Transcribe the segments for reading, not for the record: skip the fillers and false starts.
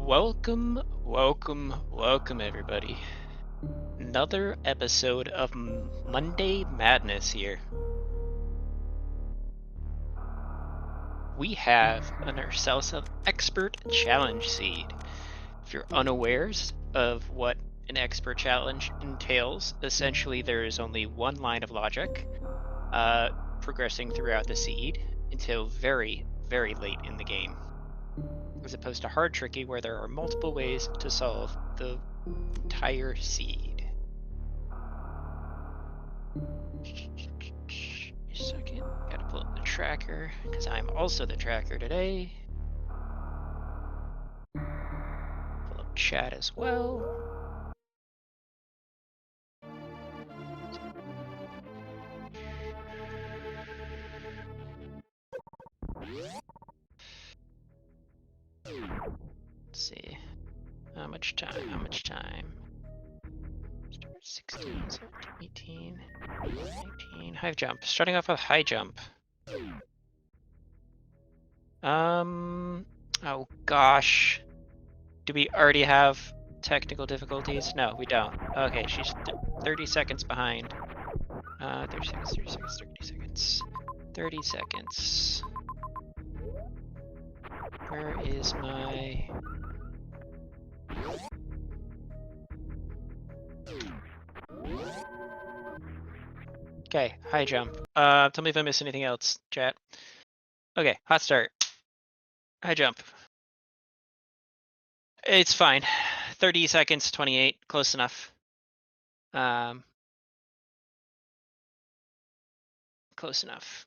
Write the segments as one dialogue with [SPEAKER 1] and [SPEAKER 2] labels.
[SPEAKER 1] Welcome, welcome, welcome, everybody. Another episode of Monday Madness here. We have ourselves an expert challenge seed. If you're unawares of what an expert challenge entails, essentially there is only one line of logic progressing throughout the seed until very, very late in the game, as opposed to hard tricky where there are multiple ways to solve the entire seed. A second, gotta pull up the tracker because I'm also the tracker today. Pull up chat as well. Let's see. How much time? 16, 17, 18, 19. High jump. Starting off with high jump. Oh gosh. Do we already have technical difficulties? No, we don't. Okay, she's 30 seconds behind. 30 seconds. 30 seconds. Where is my... Okay, high jump. Tell me if I miss anything else, chat. Okay, hot start. High jump. It's fine. 30 seconds, 28, close enough. Close enough.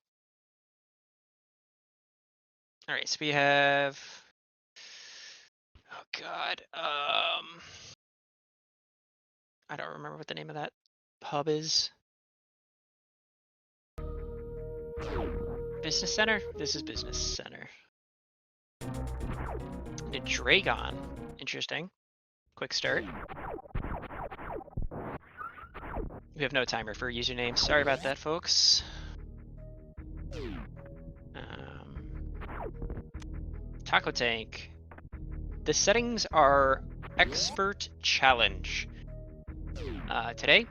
[SPEAKER 1] All right, so we have... Oh God. I don't remember what the name of that pub is. Business Center? This is Business Center. The Dragon. Interesting. Quick start. We have no timer for usernames. Sorry about that, folks. Taco Tank. The settings are Expert Challenge. Today,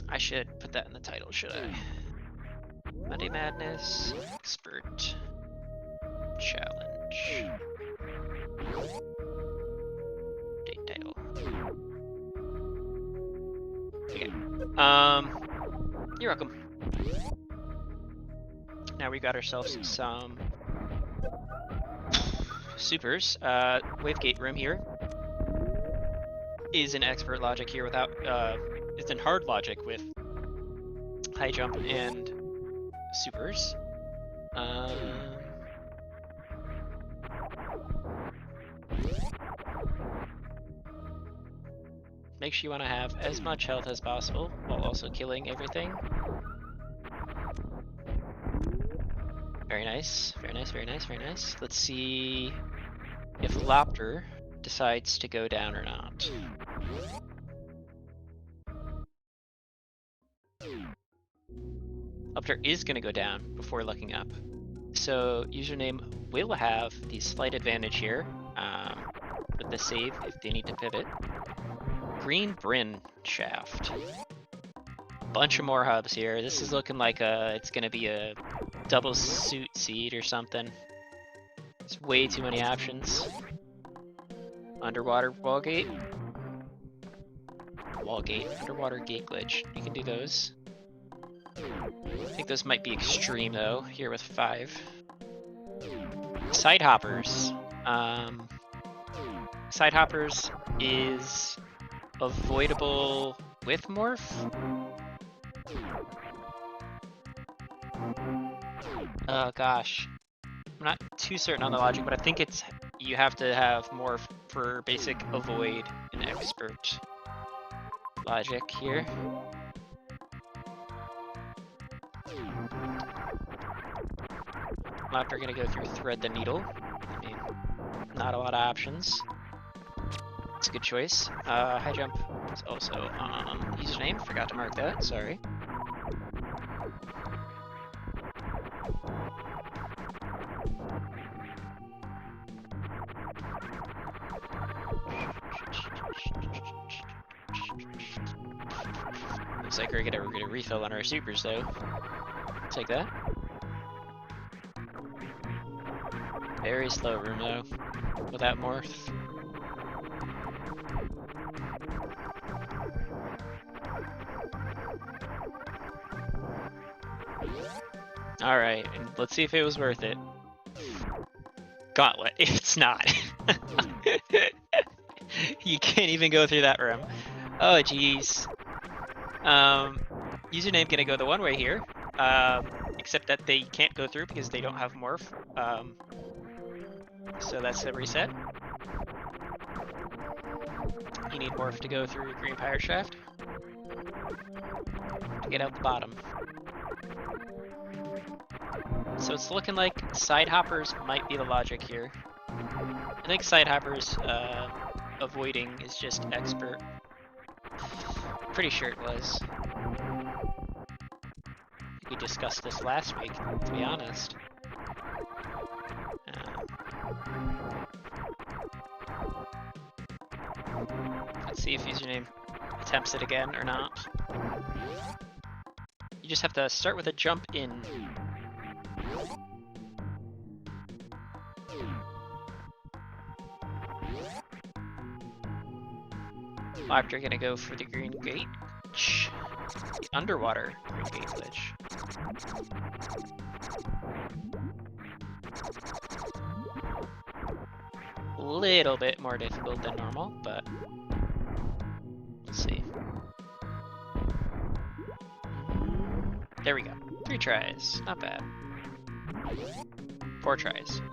[SPEAKER 1] I should put that in the title, should I? Monday Madness, Expert Challenge. Date title. Okay. You're welcome. Now we got ourselves some supers. Wavegate room here is in expert logic here without it's in hard logic with high jump and supers. Make sure you want to have as much health as possible while also killing everything. Very nice, very nice, very nice, very nice. Let's see if Lopter decides to go down or not. Lopter is going to go down before looking up. So username will have the slight advantage here with the save if they need to pivot. Green Bryn Shaft. Bunch of more hubs here. This is looking like it's going to be a double suit seed or something. There's way too many options. Underwater wall gate. Wall gate. Underwater gate glitch. You can do those. I think those might be extreme though, here with 5. Side hoppers. Side hoppers is avoidable with morph. Oh gosh. I'm not too certain on the logic, but I think it's you have to have morph for basic avoid and expert logic here. After gonna go through thread the needle. I mean, not a lot of options. It's a good choice. High jump is also on username. Forgot to mark that. Sorry. Looks like we're gonna get a refill on our supers though. Take that. Very slow Rando without morph. Alright, and let's see if it was worth it. Gauntlet, it's not. You can't even go through that room. Oh jeez. Username gonna go the one way here. Except that they can't go through because they don't have morph. So that's a reset. You need morph to go through green pirate shaft to get out the bottom. So it's looking like side hoppers might be the logic here. I think side hoppers avoiding is just expert. Pretty sure it was. We discussed this last week, to be honest. Let's see if username attempts it again or not. You just have to start with a jump in. After gonna go for the green gate. The underwater green gate glitch. A little bit more difficult than normal, but let's see. There we go. 3 tries. Not bad. 4 tries.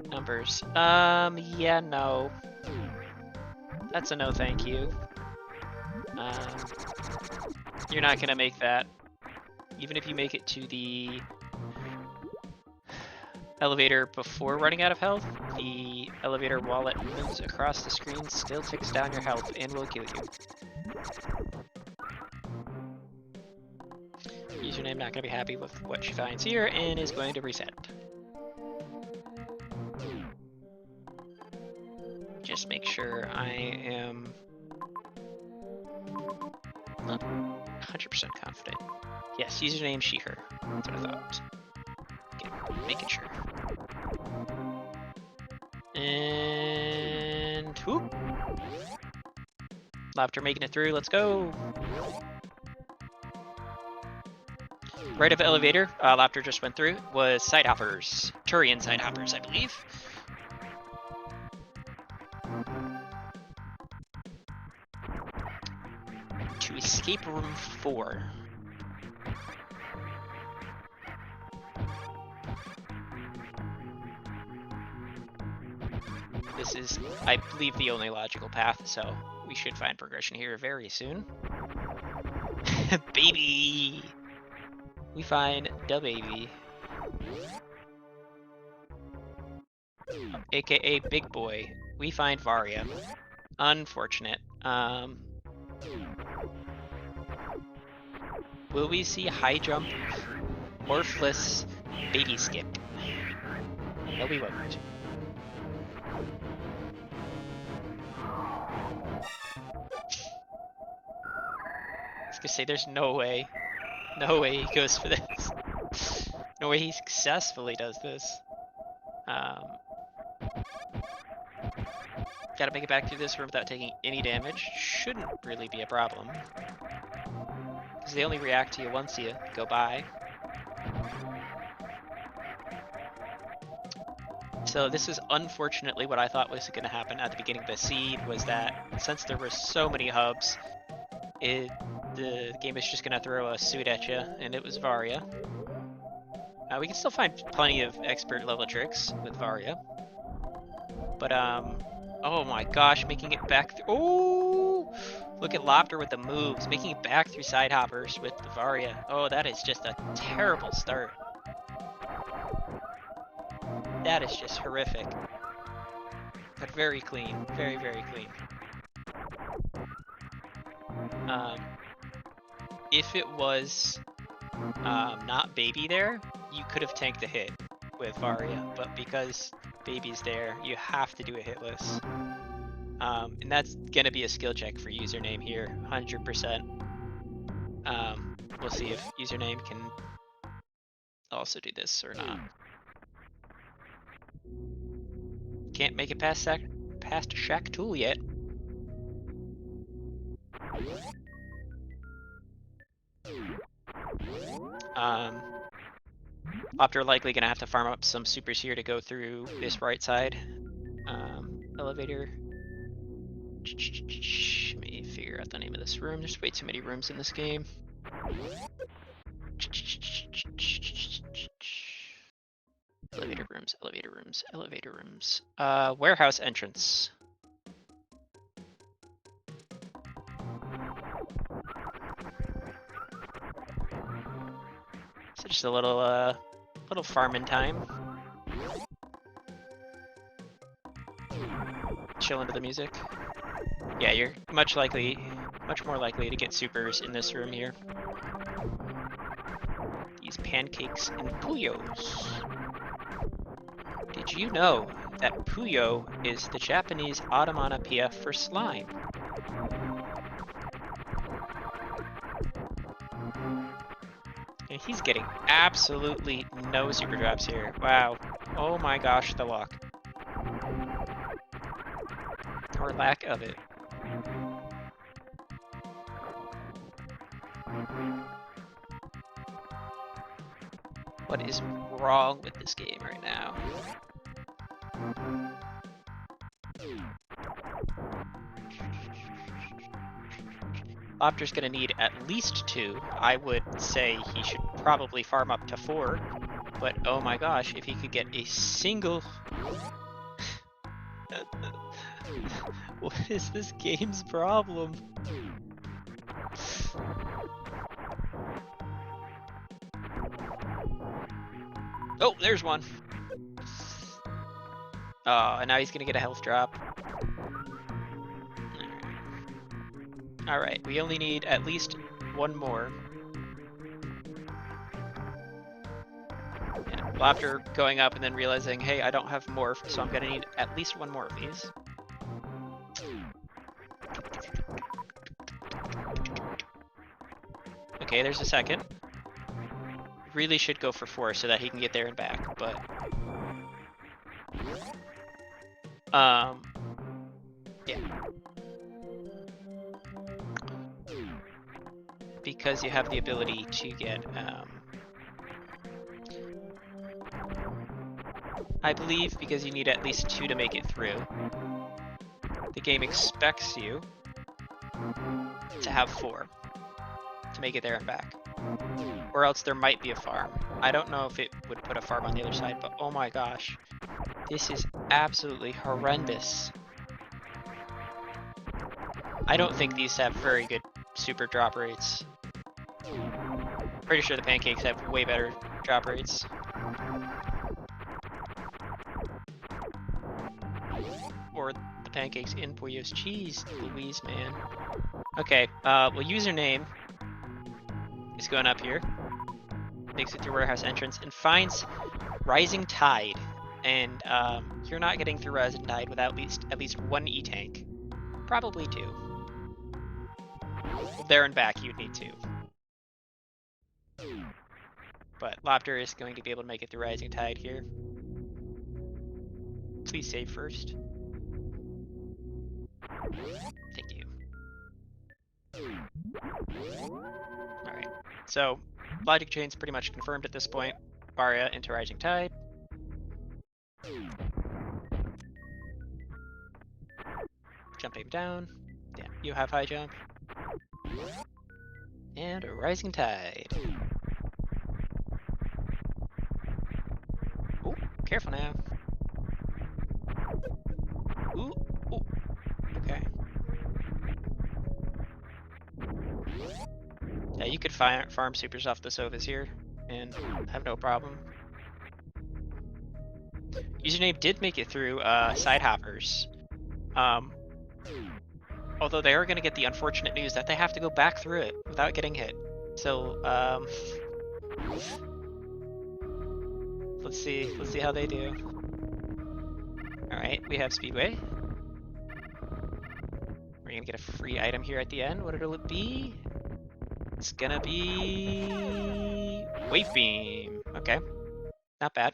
[SPEAKER 1] Numbers. Yeah, no. That's a no thank you. You're not gonna make that. Even if you make it to the elevator before running out of health, the elevator while it moves across the screen still takes down your health and will kill you. Username not gonna be happy with what she finds here and is going to reset. Just make sure I am not 100% confident. Yes, username she, her. That's what I thought. Okay, making sure. And whoop. Laughter making it through, let's go. Right of elevator, Laughter just went through, was side hoppers. Turian side hoppers, I believe. To escape room 4. This is, I believe, the only logical path, so we should find progression here very soon. Baby! We find the baby. AKA Big Boy. We find Varia. Unfortunate. Will we see high jump, morphless baby skip? No, we won't. I was gonna say, there's no way. No way he goes for this. No way he successfully does this. Gotta make it back through this room without taking any damage. Shouldn't really be a problem. Because they only react to you once you go by. So this is unfortunately what I thought was going to happen at the beginning of the seed, was that since there were so many hubs, the game is just going to throw a suit at you, and it was Varia. We can still find plenty of expert level tricks with Varia. But, oh my gosh, making it back through. Oh! Look at Lopter with the moves, making it back through side hoppers with the Varia. Oh, that is just a terrible start. That is just horrific. But very clean. Very, very clean. If it was not Baby there, you could have tanked a hit with Varia, but because Baby's there, you have to do a hitless. And that's gonna be a skill check for username here, 100%. We'll see if username can also do this or not. Can't make it past Shack Tool yet. Opter likely gonna have to farm up some supers here to go through this right side. Elevator. Let me figure out the name of this room. There's way too many rooms in this game. Elevator rooms, elevator rooms, elevator rooms. Warehouse entrance. So just a little farming time. Chill into the music. Yeah, you're much more likely to get supers in this room here. These pancakes and puyos. Did you know that puyo is the Japanese onomatopoeia for slime? And he's getting absolutely no super drops here. Wow. Oh my gosh, the luck. Or lack of it. What is wrong with this game right now? Opter's gonna need at least 2. I would say he should probably farm up to 4. But oh my gosh, if he could get a single... What is this game's problem? Oh, there's one. Oh, and now he's gonna get a health drop. Alright, we only need at least 1 more. Yeah, after going up and then realizing, hey, I don't have morph, so I'm gonna need at least 1 more of these. Okay, there's a second. Really should go for 4 so that he can get there and back, but... yeah. Because you have the ability to get, I believe because you need at least 2 to make it through. The game expects you to have 4 to make it there and back. Or else there might be a farm. I don't know if it would put a farm on the other side, but oh my gosh. This is absolutely horrendous. I don't think these have very good super drop rates. Pretty sure the pancakes have way better drop rates. Or the pancakes in Pollo's cheese, Louise, man. Okay, well, username is going up here. Makes it through warehouse entrance and finds Rising Tide. And you're not getting through Rising Tide without at least 1 E-tank. Probably 2. There and back, you'd need 2. But Lobster is going to be able to make it through Rising Tide here. Please save first. Thank you. Alright, so logic chain's pretty much confirmed at this point. Varia into Rising Tide. Jumping down. Yeah, you have high jump. And a Rising Tide. Ooh, careful now. Ooh, ooh. Okay. Yeah, you could farm supers off the sofas here and have no problem. Username did make it through side hoppers. Although they are going to get the unfortunate news that they have to go back through it without getting hit. So, let's see how they do. Alright, we have Speedway. We're gonna get a free item here at the end. What it'll be? It's gonna be Wave Beam. Okay, not bad.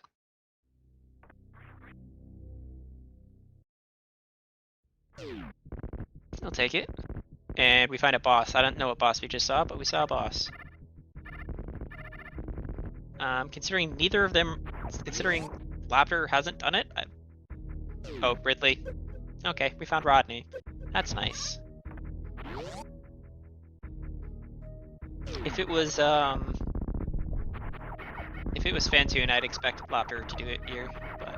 [SPEAKER 1] I'll take it. And we find a boss. I don't know what boss we just saw, but we saw a boss. Considering neither of them, considering Lapter hasn't done it. Oh, Ridley. Okay, we found Rodney. That's nice. If it was Fantoon, I'd expect Lapter to do it here, but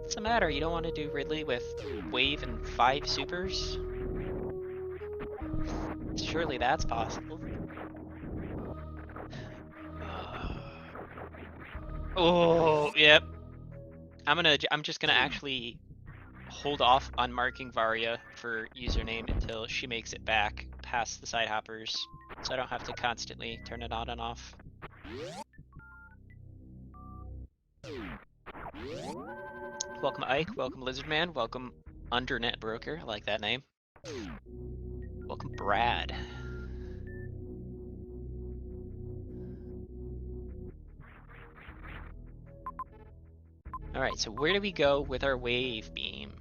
[SPEAKER 1] what's the matter? You don't want to do Ridley with Wave and 5 supers? Surely that's possible. Oh, yep. I'm just gonna actually hold off on marking Varia for username until she makes it back past the side hoppers, so I don't have to constantly turn it on and off. Welcome Ike, welcome Lizardman, welcome Undernet Broker, I like that name. Welcome Brad. Alright, so where do we go with our Wave Beam?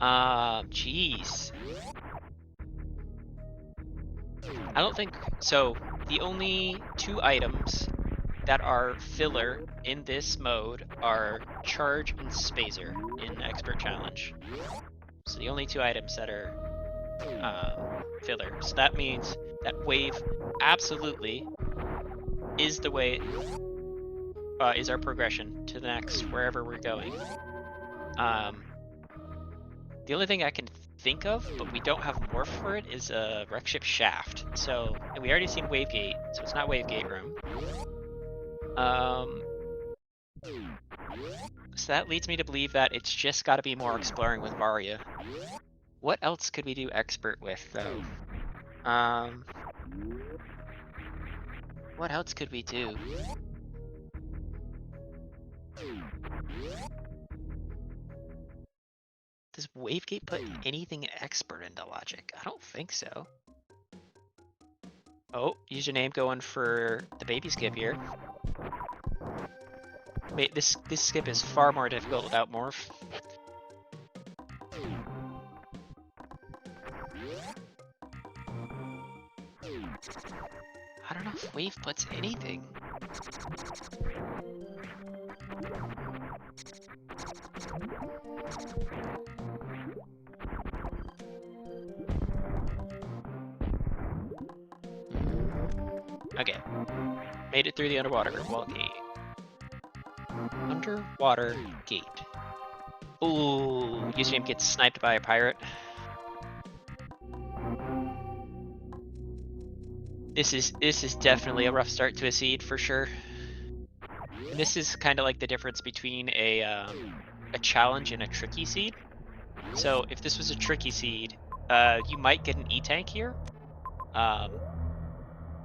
[SPEAKER 1] Jeez. I don't think... So, the only 2 items that are filler in this mode are Charge and Spazer in Expert Challenge. So the only 2 items that are filler. So that means that Wave absolutely is the way... is our progression to the next wherever we're going. The only thing I can think of, but we don't have morph for it, is a wreck ship shaft. So, and we already seen Wavegate, so it's not Wavegate room. So that leads me to believe that it's just got to be more exploring with Varia. What else could we do expert with, though? What else could we do? Does Wavegate put anything expert into logic? I don't think so. Oh, username going for the baby skip here. Wait, this skip is far more difficult without morph. I don't know if Wave puts anything. Okay. Made it through the underwater wall gate. Underwater gate. Ooh, username gets sniped by a pirate. This is definitely a rough start to a seed for sure. And this is kind of like the difference between a challenge and a tricky seed. So if this was a tricky seed, you might get an E-tank here.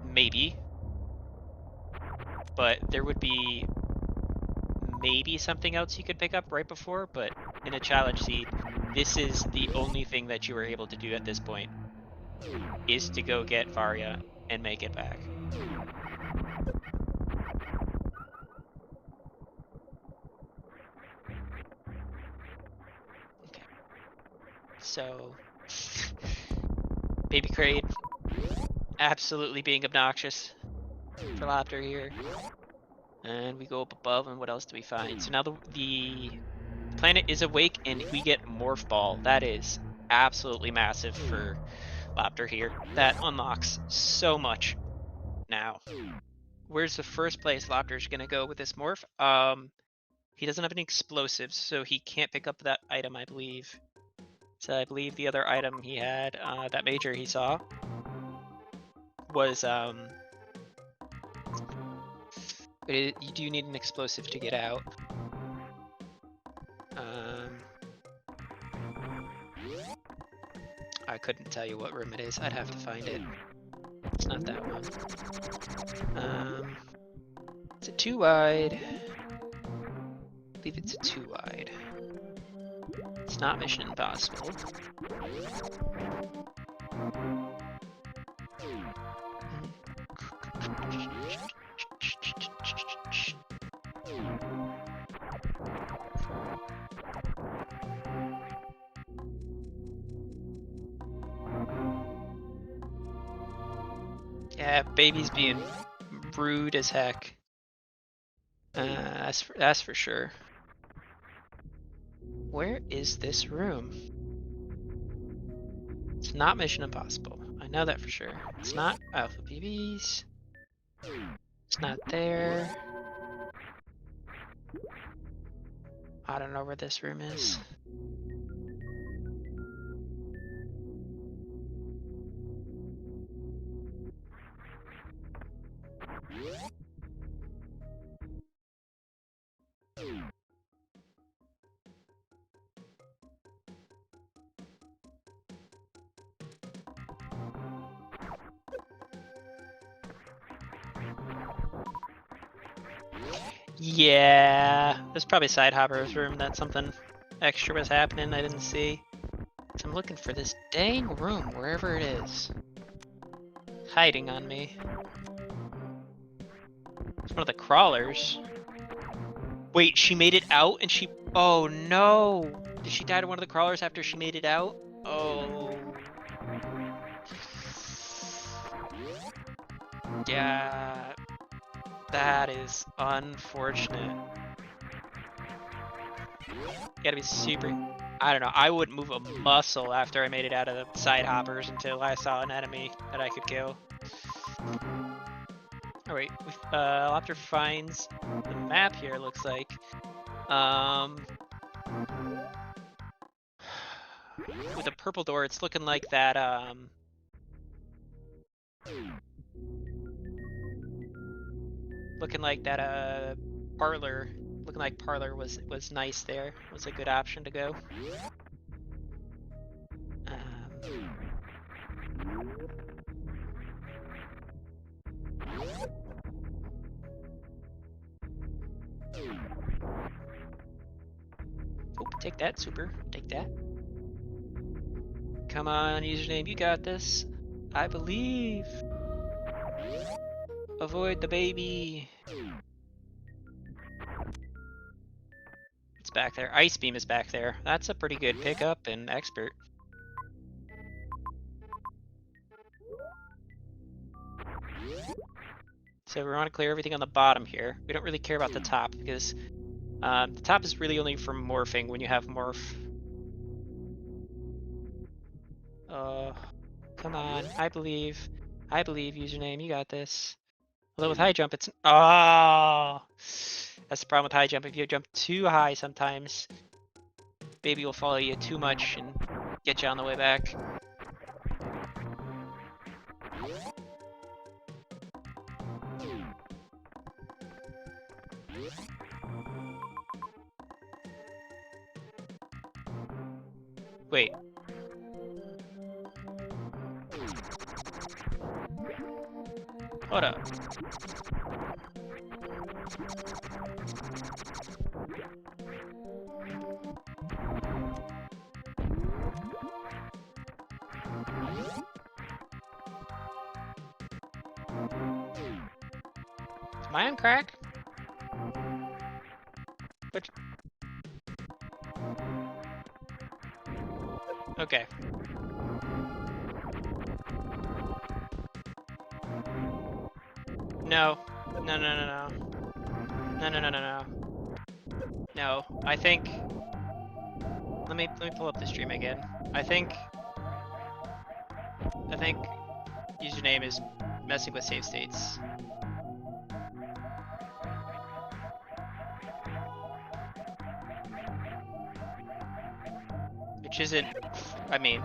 [SPEAKER 1] Maybe. But there would be maybe something else you could pick up right before, but in a challenge seed, this is the only thing that you were able to do at this point, is to go get Varia and make it back. Okay. So, Baby Crade, absolutely being obnoxious for Lapter here. And we go up above, and what else do we find? So now the planet is awake, and we get Morph Ball. That is absolutely massive for Lapter here. That unlocks so much now. Where's the first place Lapter's gonna go with this morph? He doesn't have any explosives, so he can't pick up that item, I believe. So I believe the other item he had, that major he saw, was you do need an explosive to get out. I couldn't tell you what room it is. I'd have to find it. It's not that one. Is it too wide? I believe it's too wide. It's not Mission Impossible. Yeah, baby's being rude as heck. That's for sure. Where is this room? It's not Mission Impossible. I know that for sure. It's not Alpha BBs. It's not there. I don't know where this room is. Yeah, there's probably Side Hopper's room that something extra was happening I didn't see. So I'm looking for this dang room, wherever it is. It's hiding on me. It's one of the crawlers. Wait, she made it out and she... Oh no! Did she die to one of the crawlers after she made it out? Oh. Yeah. That is unfortunate. You gotta be super... I don't know, I wouldn't move a muscle after I made it out of the side hoppers until I saw an enemy that I could kill. Alright, Lopter finds the map here, looks like. With a purple door, it's looking like that, parlor. Looking like parlor was nice there. Was a good option to go. Oh, take that, super. Take that. Come on, username, you got this. I believe. Avoid the baby. It's back there. Ice Beam is back there. That's a pretty good pickup and expert. So we want to clear everything on the bottom here. We don't really care about the top because the top is really only for morphing when you have morph. Come on. I believe. I believe, username. You got this. Although with high jump, it's... Oh! That's the problem with high jump. If you jump too high sometimes, baby will follow you too much and get you on the way back. Wait. Hold up. Am I on crack? Which... Okay. No. No, no, no, no. No, no, no, no, no. No, I think... Let me pull up the stream again. I think username is messing with save states. Which isn't... I mean...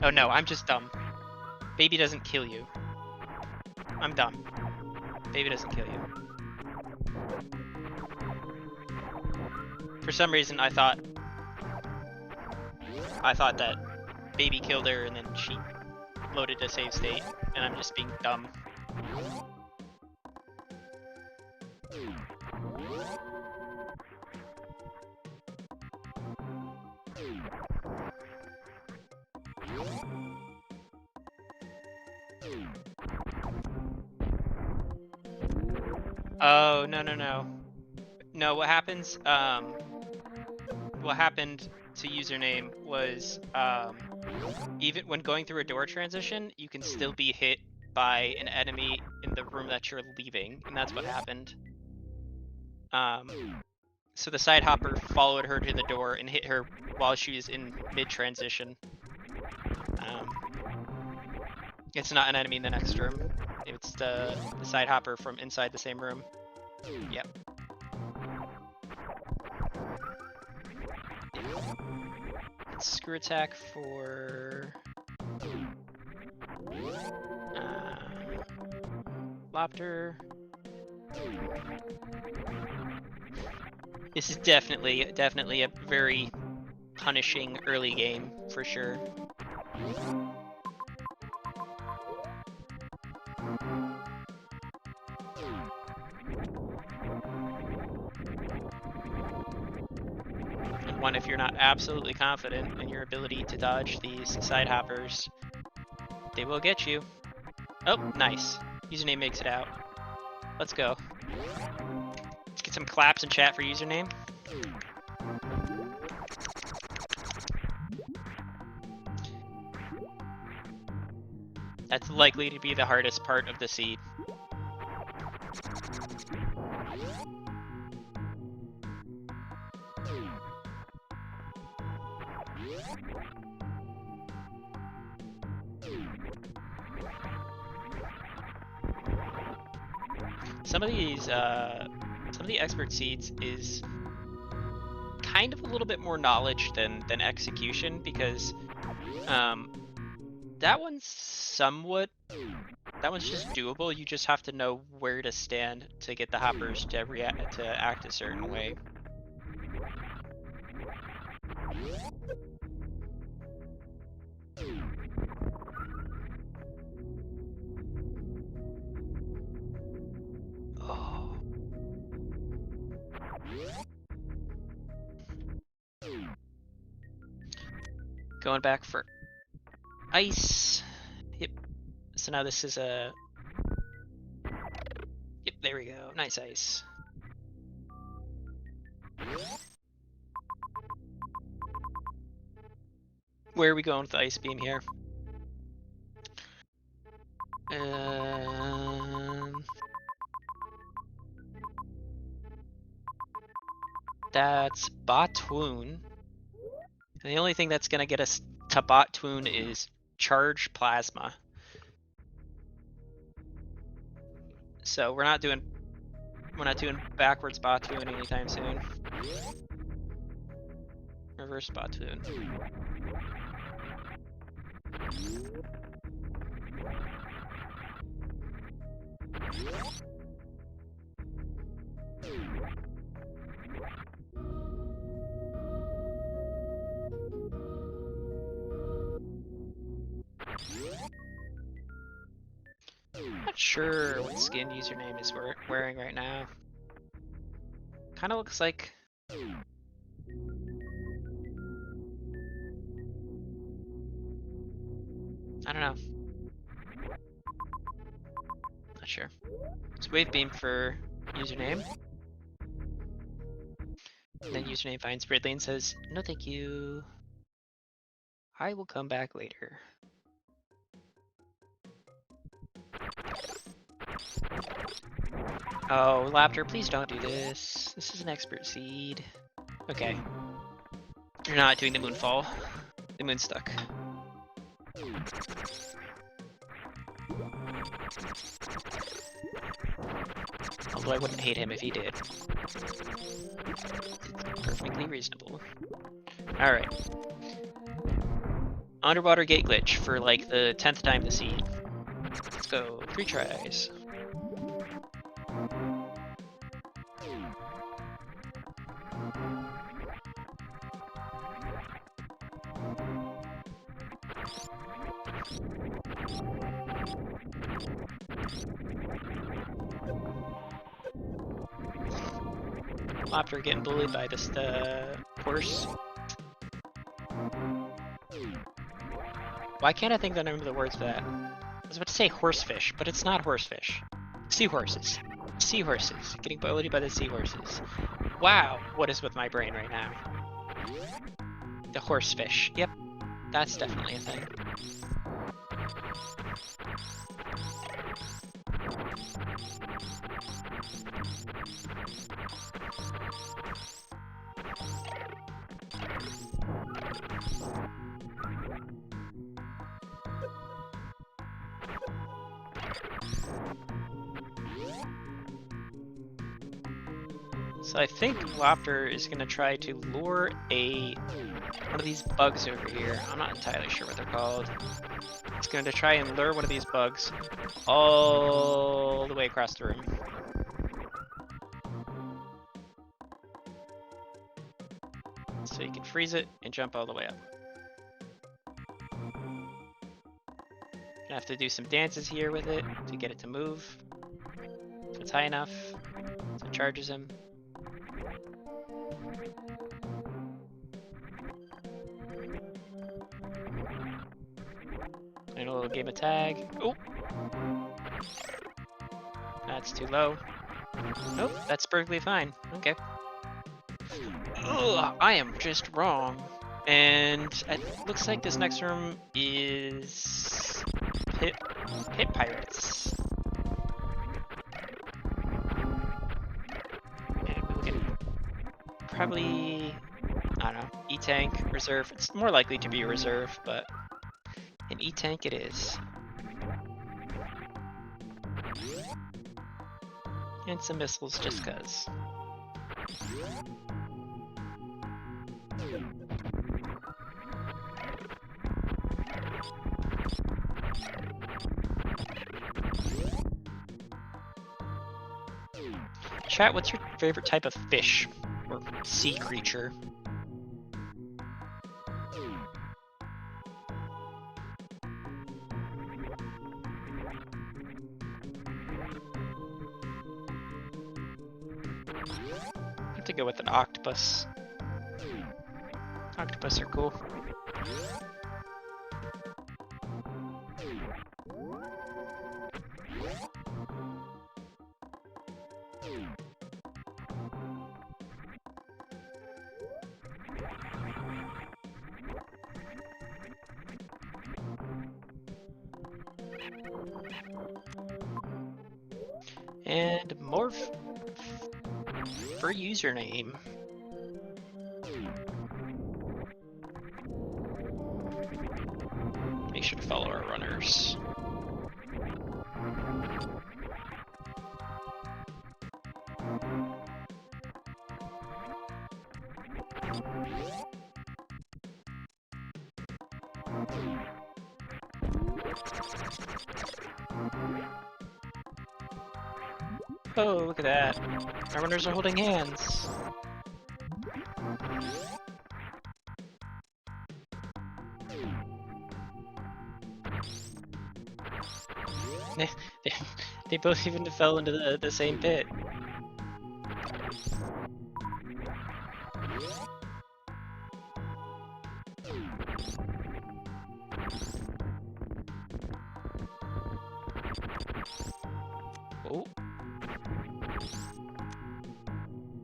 [SPEAKER 1] Oh no, I'm just dumb. Baby doesn't kill you. I'm dumb. Baby doesn't kill you. For some reason, I thought that baby killed her and then she loaded a save state, and I'm just being dumb. Oh, no, no, no. No, what happens, what happened to username was, even when going through a door transition, you can still be hit by an enemy in the room that you're leaving, and that's what happened. So the side hopper followed her to the door and hit her while she was in mid-transition. It's not an enemy in the next room. It's the side hopper from inside the same room. Yep. Screw attack for Lopter. This is definitely a very punishing early game for sure. And one, if you're not absolutely confident in your ability to dodge these side hoppers, they will get you. Oh, nice. Username makes it out. Let's go. Let's get some claps in chat for username. That's likely to be the hardest part of the seed. Some of the expert seeds is kind of a little bit more knowledge than execution, because that one's just doable. You just have to know where to stand to get the hoppers to act a certain way. Oh. Going back for ice. Yep. So now this is a... Yep, there we go. Nice ice. Where are we going with the ice beam here? That's Botwoon. And the only thing that's gonna get us to Botwoon is Charge Plasma. So we're not doing backwards Botwoon anytime soon. Reverse Botwoon. Not sure what skin username is wearing right now. Kind of looks like... I don't know. Not sure. It's wave beam for username. And then username finds Ridley and says, "No thank you. I will come back later." Oh, Lapter, please don't do this. This is an expert seed. Okay. You're not doing the moonfall. The moon's stuck. Although I wouldn't hate him if he did. It's perfectly reasonable. Alright. Underwater gate glitch for like the 10th time this seed. Let's go. 3 tries. Lobster getting bullied by this horse. Why can't I think the name of the words for that? I was about to say horsefish, but it's not horsefish. Seahorses. Seahorses. Getting bullied by the seahorses. Wow, what is with my brain right now? The horsefish. Yep, that's definitely a thing. So I think Lopter is going to try to lure one of these bugs over here. I'm not entirely sure what they're called. It's going to try and lure one of these bugs all the way across the room. So you can freeze it and jump all the way up. Gonna have to do some dances here with it to get it to move. So it's high enough, so it charges him. And a little game of tag. Oh! That's too low. Nope, that's perfectly fine. Okay. Ugh, I am just wrong. And it looks like this next room is Pit Pirates. And we can probably, I don't know, E-Tank, Reserve. It's more likely to be a Reserve, but an E-Tank it is. And some missiles just cuz. Chat, what's your favorite type of fish or sea creature? I have to go with an octopus. Octopus are cool. And morph for username. Make sure to follow our runners. Oh, look at that. Our runners are holding hands. They both even fell into the same pit. Oh.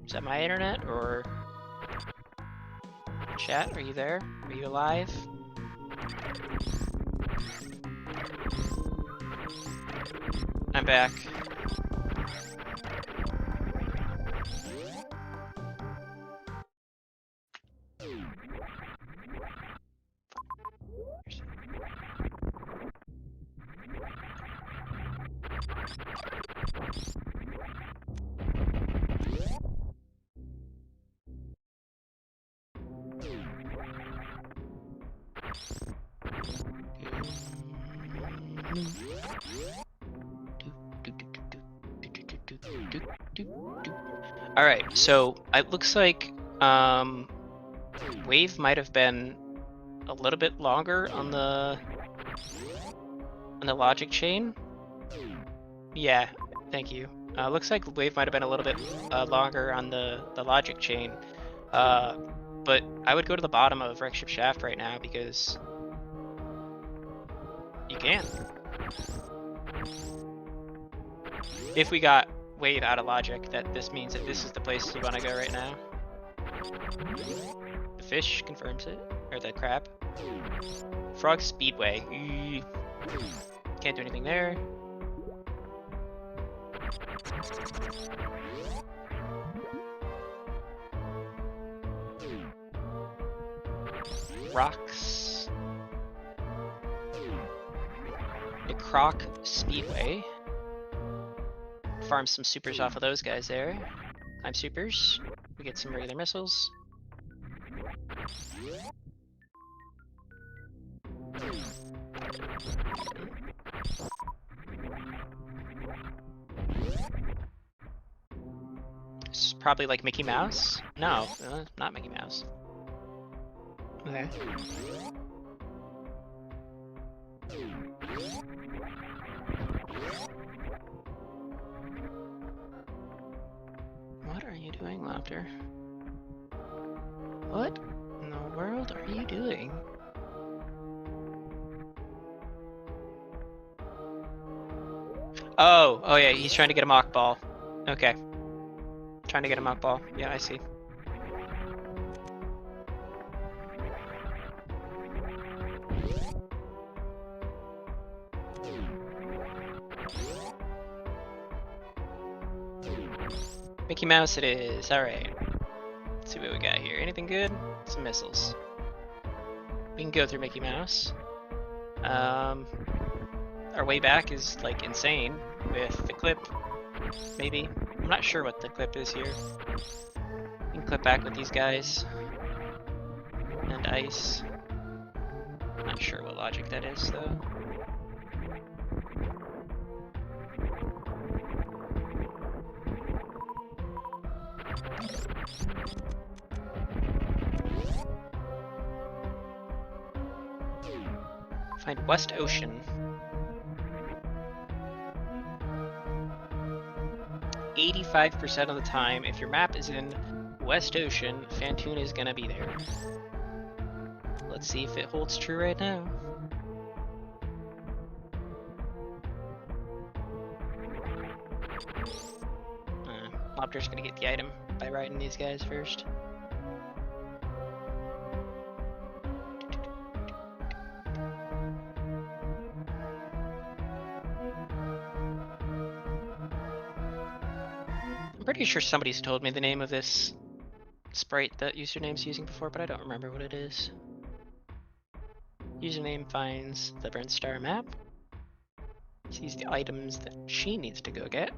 [SPEAKER 1] Is that my internet or chat? Are you there? Are you alive? I'm back. Alright, so it looks like wave might have been a little bit longer on the logic chain. Yeah, thank you. Looks like wave might have been a little bit longer on the logic chain. But I would go to the bottom of Wreckship Shaft right now because you can. If we got wave out of logic, this means that this is the place you want to go right now. The fish confirms it, or the crab. Frog Speedway. Can't do anything there. Rocks. The Croc Speedway. Farm some supers off of those guys there. Climb supers. We get some regular missiles. It's probably like Mickey Mouse? No, not Mickey Mouse. Okay. What are you doing, Laughter? What in the world are you doing? Oh yeah, he's trying to get a mock ball. Okay. Trying to get a mock ball. Yeah, I see. Mickey Mouse it is. Alright. Let's see what we got here. Anything good? Some missiles. We can go through Mickey Mouse. Our way back is like insane with the clip. Maybe. I'm not sure what the clip is here. We can clip back with these guys. And ice. Not sure what logic that is though. Find West Ocean. 85% of the time, if your map is in West Ocean, Phantoon is gonna be there. Let's see if it holds true right now. Lobster's gonna get the item by riding these guys first. I'm pretty sure somebody's told me the name of this sprite that username's using before, but I don't remember what it is. Username finds the Burnt Star map, sees the items that she needs to go get.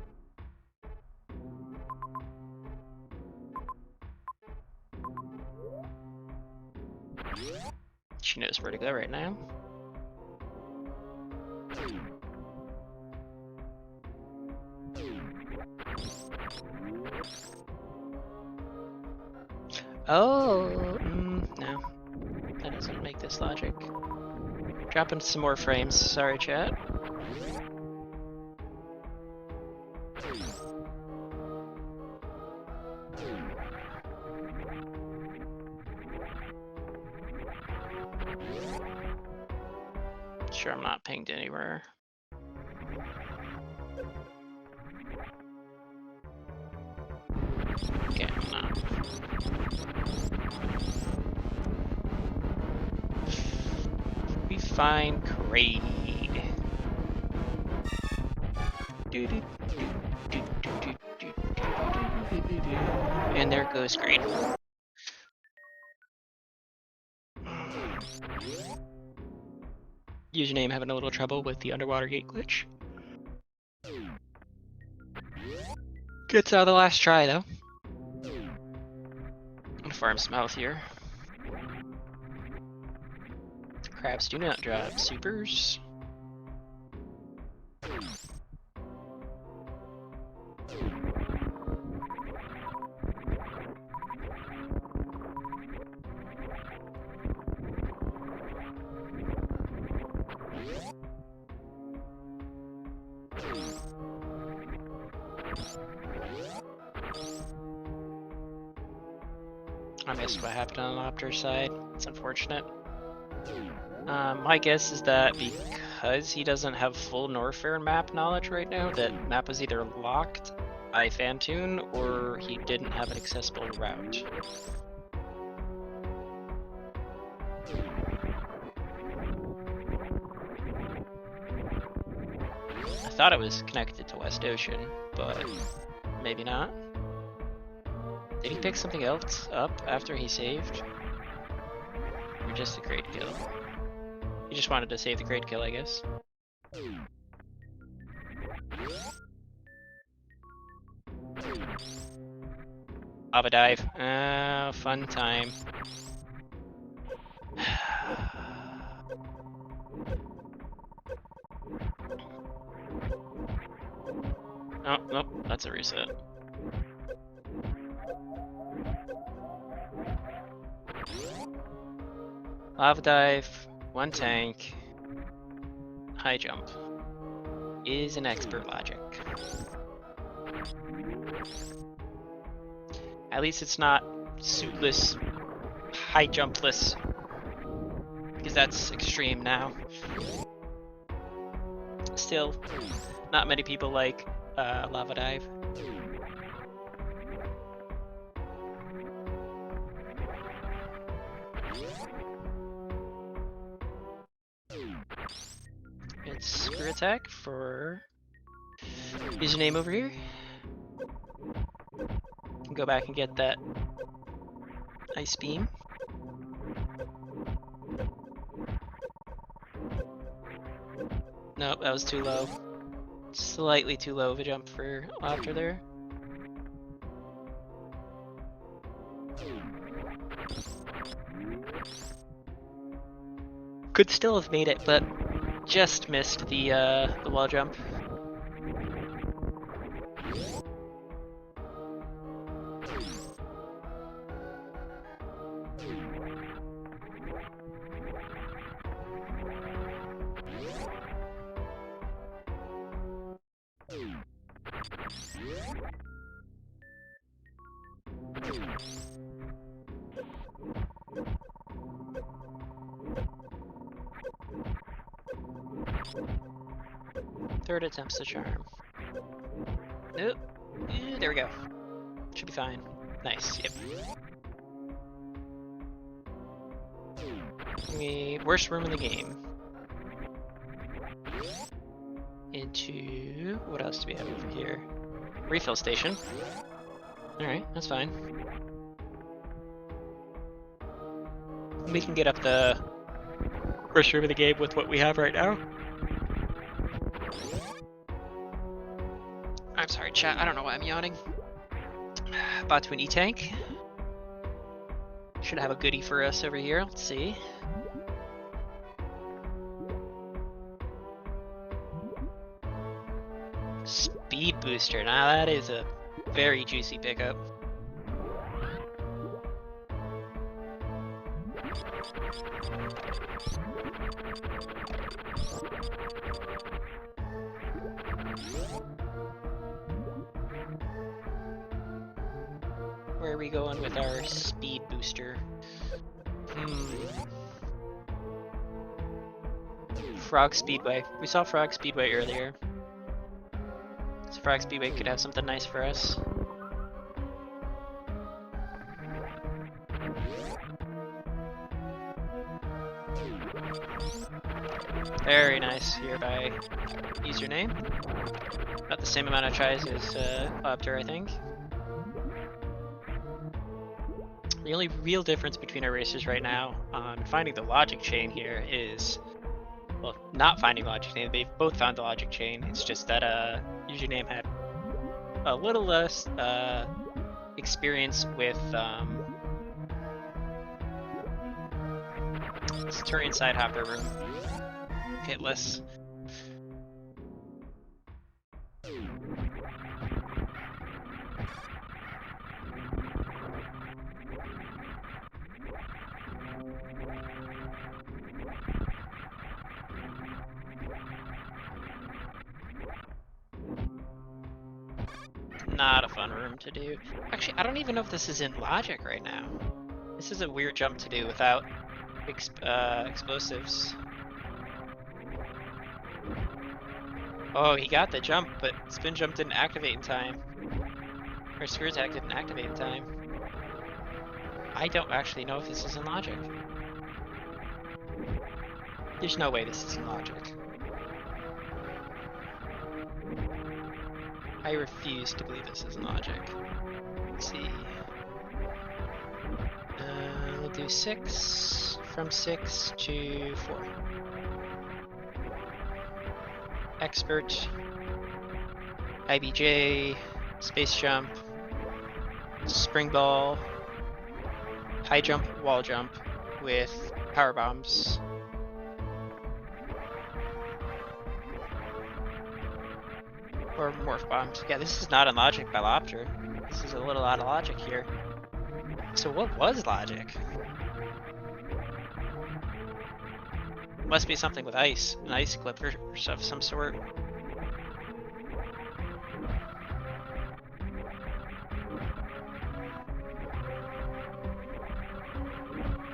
[SPEAKER 1] She knows where to go right now. Oh, no. That doesn't make this logic. Dropping some more frames, sorry chat. Sure, I'm not pinged anywhere. Okay, I'm not. We find Kraid. And there goes Kraid. Username having a little trouble with the underwater gate glitch. Gets out of the last try though. And farm some health here. Crabs do not drop supers. I missed what happened on Opter's side. It's unfortunate. My guess is that because he doesn't have full Norfair map knowledge right now, that map was either locked by Fantune or he didn't have an accessible route. I thought it was connected to West Ocean, but maybe not. Did he pick something else up after he saved? Or just the crate kill? He just wanted to save the crate kill, I guess. Lava dive. Fun time. Oh, nope, that's a reset. Lava dive, one tank, high jump. Is an expert logic. At least it's not suitless, high jumpless, because that's extreme now. Still, not many people like lava dive. It's screw attack for username over here. Can go back and get that ice beam. Nope, that was too low. Slightly too low of a jump for after there. Could still have made it, but just missed the wall jump. Third attempt's the charm. Nope. There we go. Should be fine. Nice, yep. Worst room in the game. Into... what else do we have over here? Refill station. Alright, that's fine. We can get up the worst room of the game with what we have right now. I'm sorry, chat. I don't know why I'm yawning. Bought to an E-tank. Should have a goodie for us over here. Let's see. Speed booster. Now that is a very juicy pickup. Where are we going with our speed booster? Frog Speedway. We saw Frog Speedway earlier. So Frog Speedway could have something nice for us. Very nice here by username. About the same amount of tries as Opter, I think. The only real difference between our racers right now on finding the logic chain here is, well, not finding logic chain. They've both found the logic chain. It's just that username had a little less experience with Turian side hopper room. Hitless. Not a fun room to do. Actually, I don't even know if this is in logic right now. This is a weird jump to do without explosives. Oh, he got the jump, but spin jump didn't activate in time. Or spear attack didn't activate in time. I don't actually know if this is in logic. There's no way this is in logic. I refuse to believe this is in logic. Let's see. We'll do 6, from 6 to 4. Expert, IBJ, space jump, spring ball, high jump, wall jump with power bombs. Or morph bombs. Yeah, this is not in logic by Lopter. This is a little out of logic here. So what was logic? Must be something with ice, an ice clip or of some sort.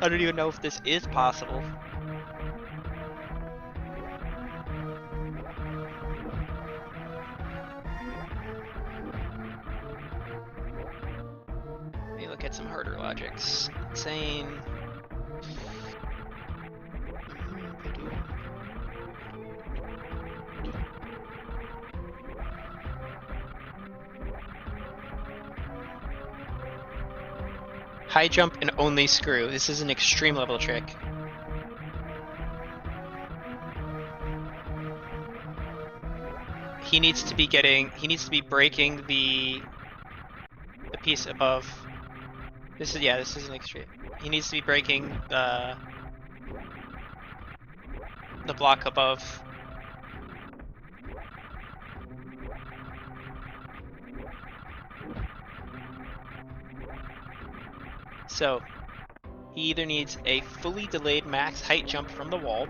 [SPEAKER 1] I don't even know if this is possible. Let me look at some harder logics. Insane. High jump and only screw. This is an extreme level trick. He needs to be breaking the piece above. This is an extreme. He needs to be breaking the block above. So, he either needs a fully delayed max height jump from the wall,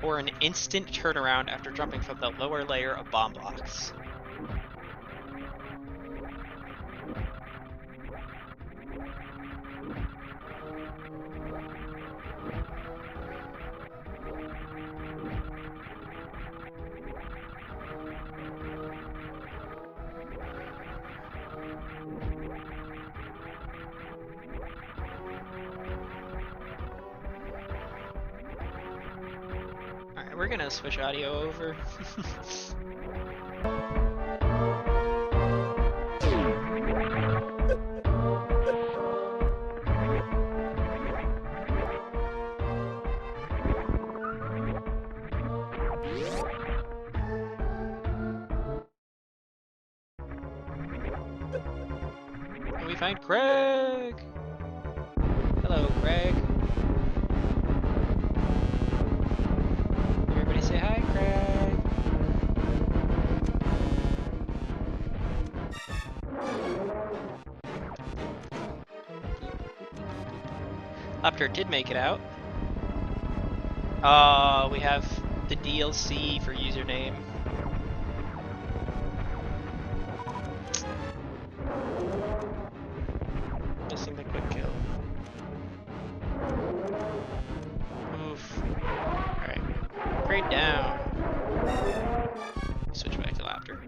[SPEAKER 1] or an instant turnaround after jumping from the lower layer of bomb blocks. We're gonna switch audio over. And we find Craig! Hello, Craig. Say hi, Craig. Lopter did make it out. We have the DLC for username. Missing the quick kill. Oof. Alright. Grade down. Switch back to Lopter.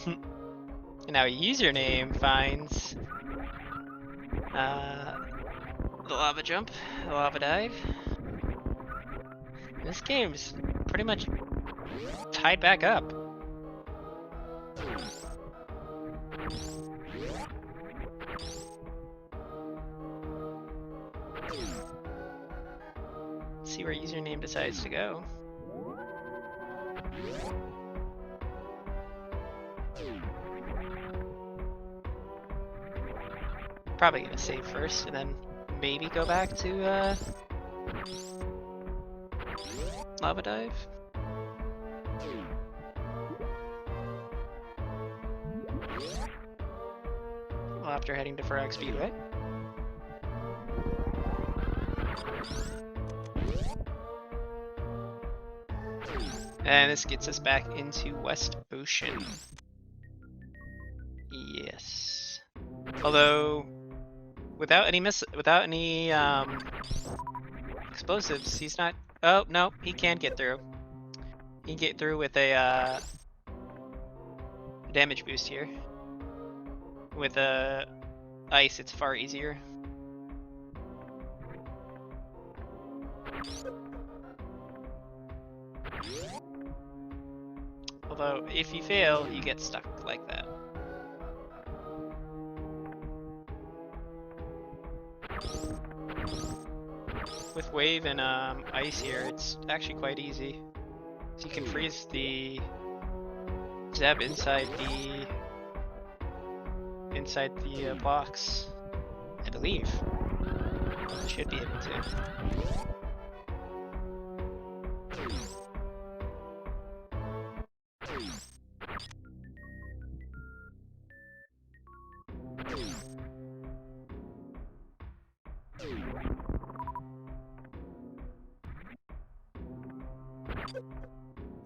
[SPEAKER 1] And now username finds the lava jump, the lava dive. This game's pretty much tied back up. Let's see where username decides to go. Probably gonna save first and then maybe go back to lava dive. Well, after heading to Frag Speedway. And this gets us back into West potion. Yes. Although, without any explosives, he's not. Oh no, he can get through. He can get through with a damage boost here. With ice, it's far easier. Although, if you fail, you get stuck like that. With wave and ice here, it's actually quite easy. So you can freeze the Zeb inside the box, I believe. Should be able to.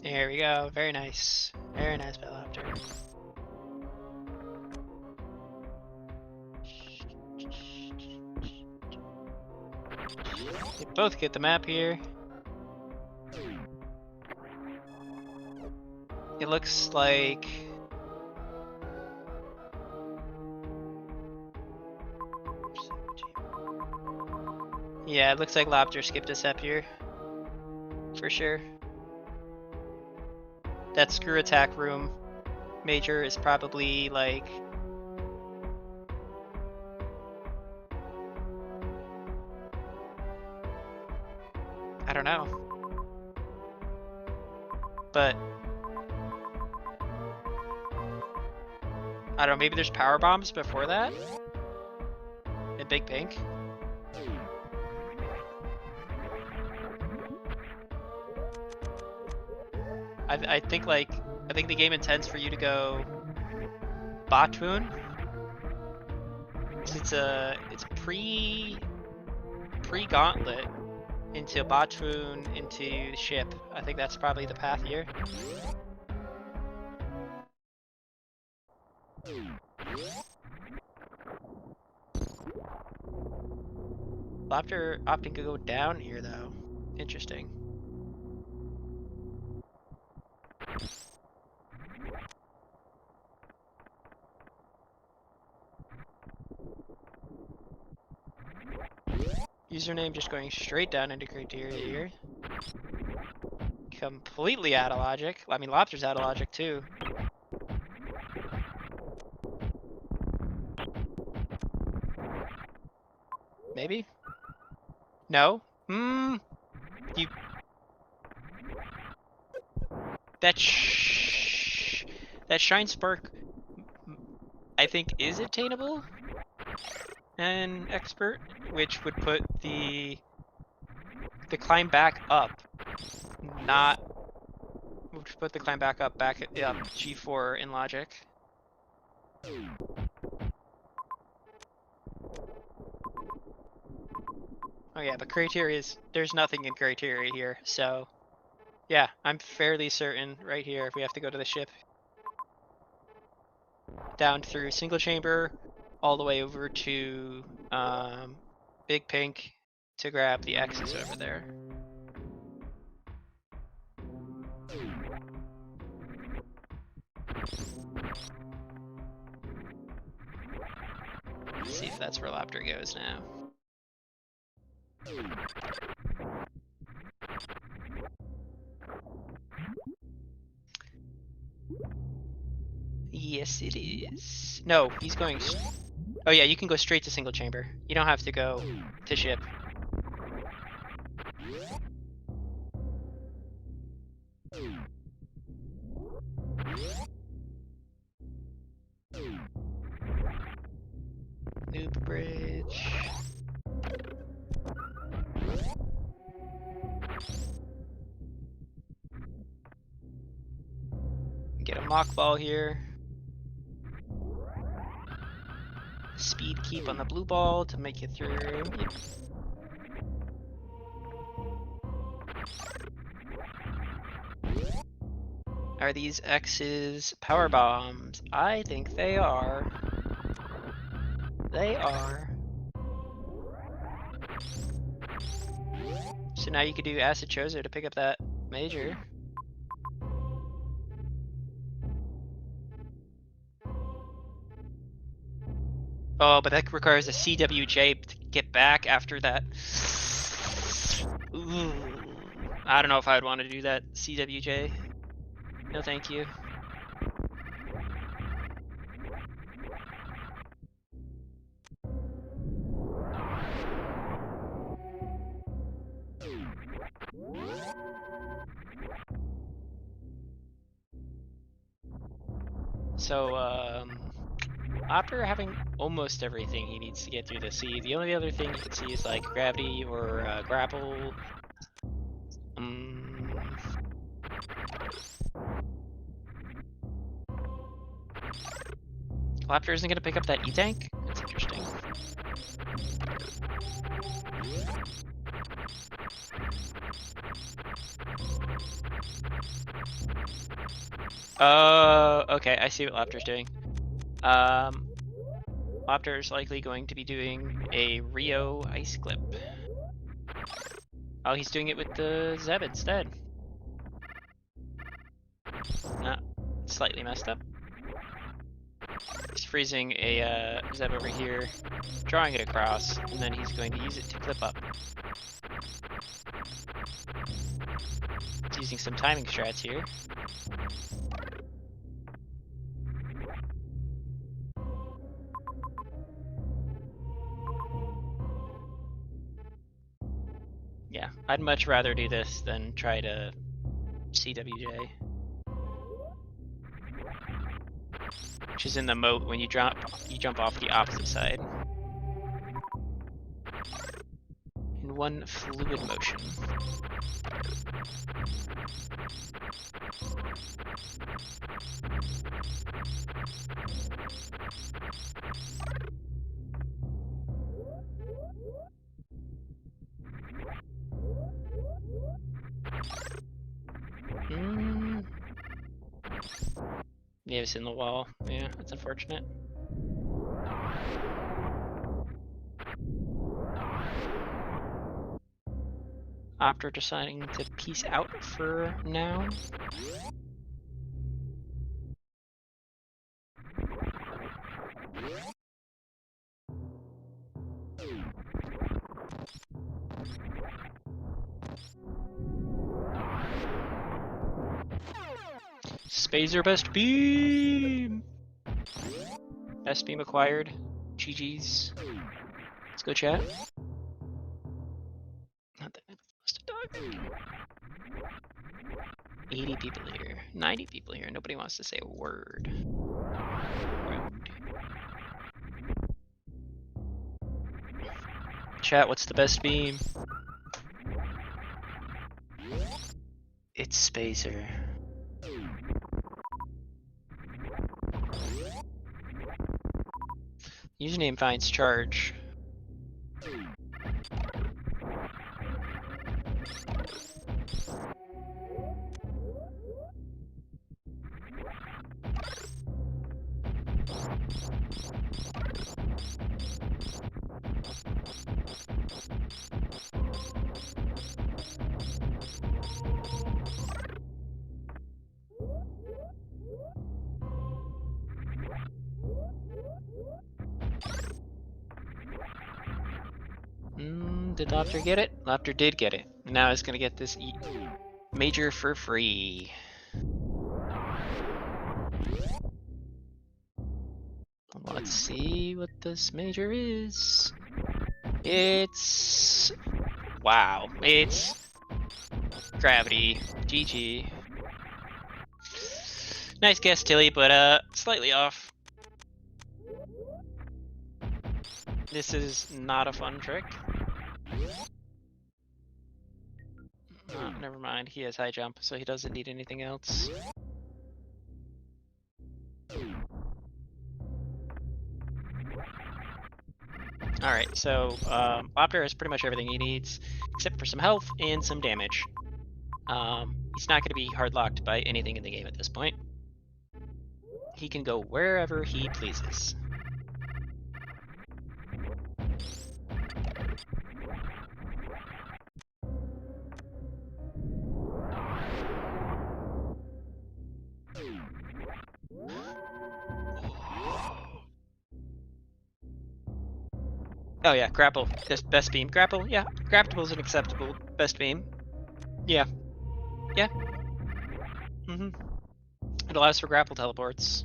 [SPEAKER 1] There we go. Very nice. Very nice, Bellhopter. They both get the map here. It looks like yeah, it looks like Lobster skipped a step here. For sure. That screw attack room major is probably like I don't know. But I don't know, maybe there's power bombs before that? In Big Pink? I think the game intends for you to go Botwoon. It's pre gauntlet into Botwoon into the ship. I think that's probably the path here. Lobster opting to go down here though. Interesting. Username just going straight down into criteria here. Completely out of logic. I mean, Lobster's out of logic too. Maybe? No? You... That Shine Spark, I think, is attainable and expert, which would put the climb back up, which put the climb back up back at G4 in logic. Oh yeah, but criteria is, there's nothing in criteria here, so yeah, I'm fairly certain right here if we have to go to the ship. Down through single chamber, all the way over to Big Pink to grab the X's over there. Let's see if that's where Lobster goes now. Yes, it is. No, he's going... Oh yeah, you can go straight to single chamber. You don't have to go to ship. Loop bridge. Get a mock ball here. Speed keep on the blue ball to make it through. Yep. Are these X's power bombs? I think they are. They are. So now you could do Acid Chozo to pick up that major. Oh, but that requires a CWJ to get back after that. Ooh. I don't know if I would want to do that CWJ. No, thank you. So, after having almost everything he needs to get through the sea, the only other thing you can see is like gravity or grapple. Laptor isn't going to pick up that E-Tank? That's interesting. Oh, okay, I see what Laptor's doing. Laptor is likely going to be doing a Rio Ice Clip. Oh, he's doing it with the Zeb instead. Nah, slightly messed up. He's freezing a Zeb over here, drawing it across, and then he's going to use it to clip up. He's using some timing strats here. Yeah, I'd much rather do this than try to CWJ. Which is in the moat when you jump off the opposite side. In one fluid motion. Yeah, it's in the wall. Yeah, that's unfortunate. After deciding to peace out for now. Spazer best beam! Best beam acquired. GG's. Let's go chat. Not that I 80 people here. 90 people here. Nobody wants to say a word. Rude. Chat, what's the best beam? It's Spazer. Username finds charge. Did Laptor get it? Laptor did get it. Now he's gonna get this major for free. Let's see what this major is. It's... wow. It's... gravity. GG. Nice guess, Tilly, but slightly off. This is not a fun trick. Oh, never mind. He has high jump, so he doesn't need anything else. Alright, so Laptor has pretty much everything he needs, except for some health and some damage. He's not going to be hard locked by anything in the game at this point. He can go wherever he pleases. Oh yeah, grapple. Just best beam. Grapple, yeah. Grapple is an acceptable best beam. Yeah. Yeah. It allows for grapple teleports.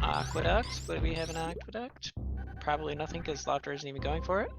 [SPEAKER 1] Aqueduct. Would we have an aqueduct? Probably nothing, because Lofter isn't even going for it.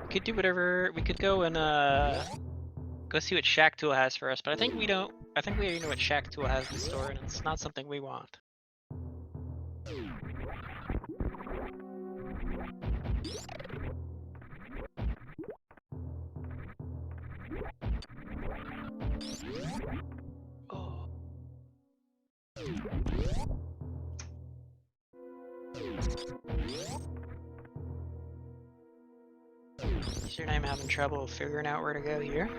[SPEAKER 1] We could do whatever. We could go and go see what Shack Tool has for us, but I think we don't. I think we already know what Shack Tool has in store, and it's not something we want. Oh. Sure, I'm having trouble figuring out where to go here.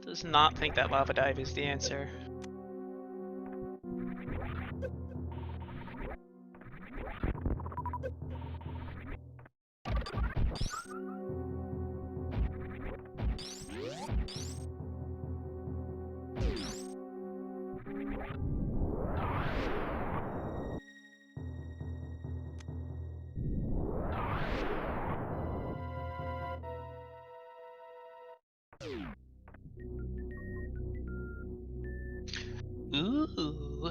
[SPEAKER 1] Does not think that lava dive is the answer. Ooh.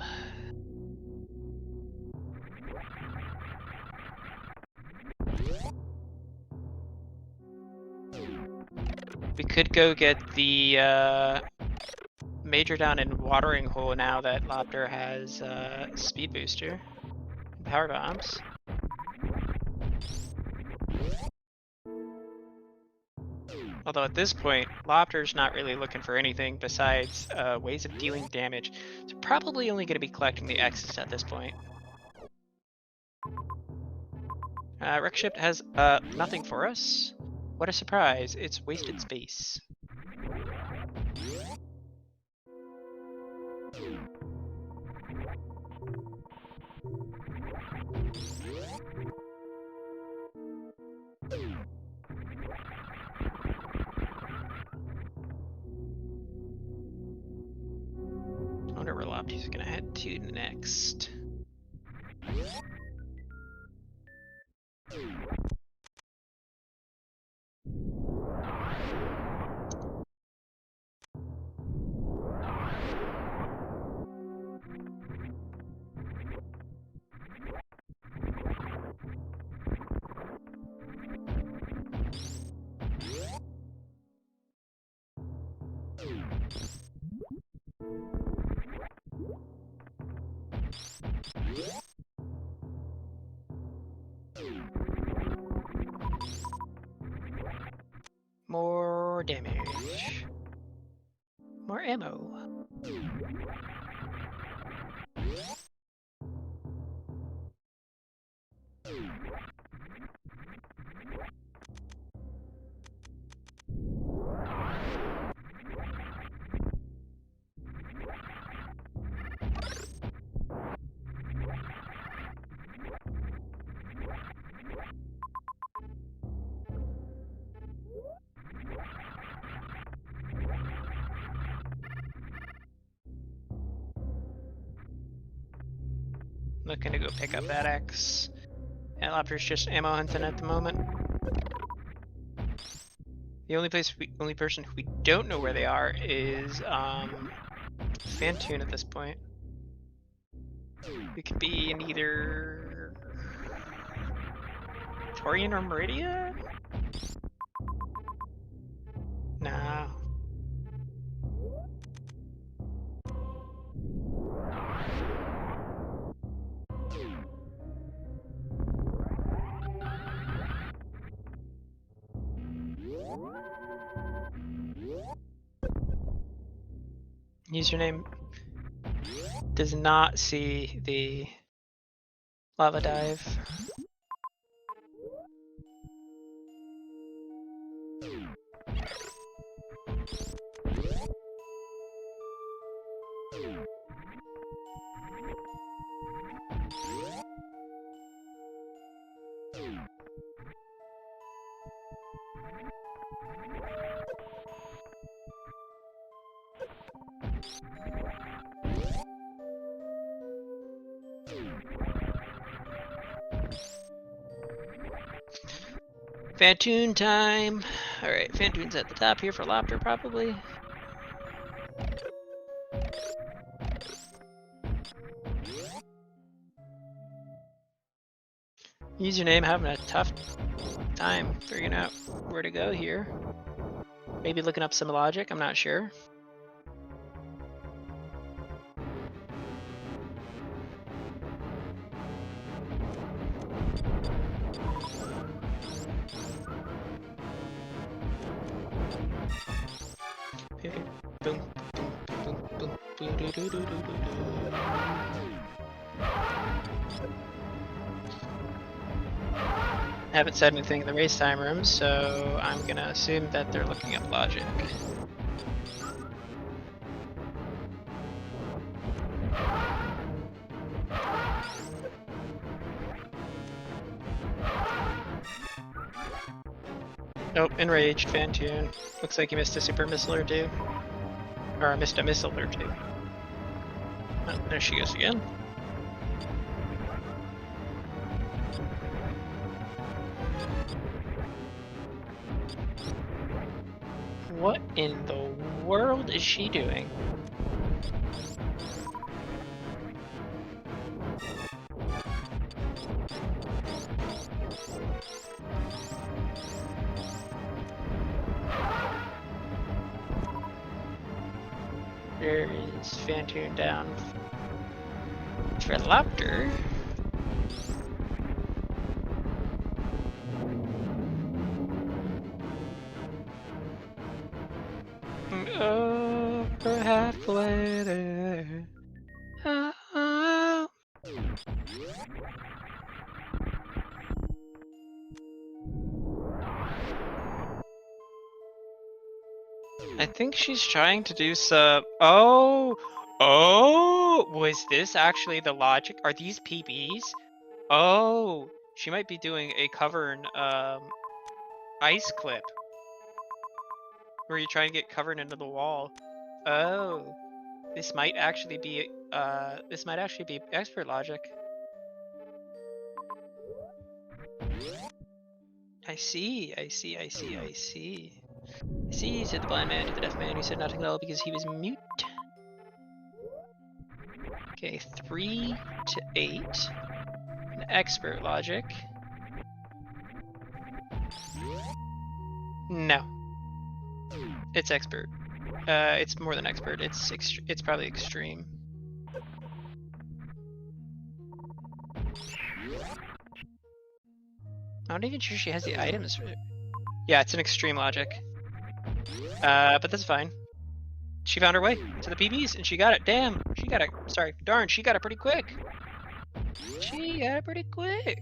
[SPEAKER 1] We could go get the Major down in Watering Hole now that Lopter has Speed Booster and Power Bombs. Although at this point, Lopter's not really looking for anything besides ways of dealing damage. So probably only going to be collecting the X's at this point. Wreck Ship has nothing for us. What a surprise, it's wasted space. I wonder where Lopty's gonna head to next. More damage. More ammo. Looking to go pick up that X. And Lobster's just ammo hunting at the moment. The only person who we don't know where they are is Fantoon at this point. We could be in either Torian or Meridia? Nah. Username does not see the lava dive. Fantoon time. Alright, Fantoon's at the top here for Lopter, probably. Username having a tough time figuring out where to go here. Maybe looking up some logic, I'm not sure. Boom, boom, boom, boom, boom, doo, doo, doo, doo, doo. Haven't said anything in the race time room, so I'm gonna assume that they're looking up logic. Nope, enraged Fantoon. Looks like he missed a super missile or two. Or I missed a missile or two. Oh, there she goes again. What in the world is she doing? There is Fantoon down for Lopter. Oh, perhaps later. Oh. I think she's trying to do some. Oh, was this actually the logic? Are these PBs? Oh, she might be doing a Covern ice clip where you try and get Covern into the wall. Oh, this might actually be expert logic. I see, said the blind man to the deaf man who said nothing at all because he was mute. Okay, 3 to 8. An expert logic. No. It's expert. It's more than expert. It's probably extreme. I'm not even sure she has the items for it. Yeah, it's an extreme logic. But that's fine. She found her way to the PBs and she got it. Damn, she got it. Sorry, darn, she got it pretty quick. She got it pretty quick.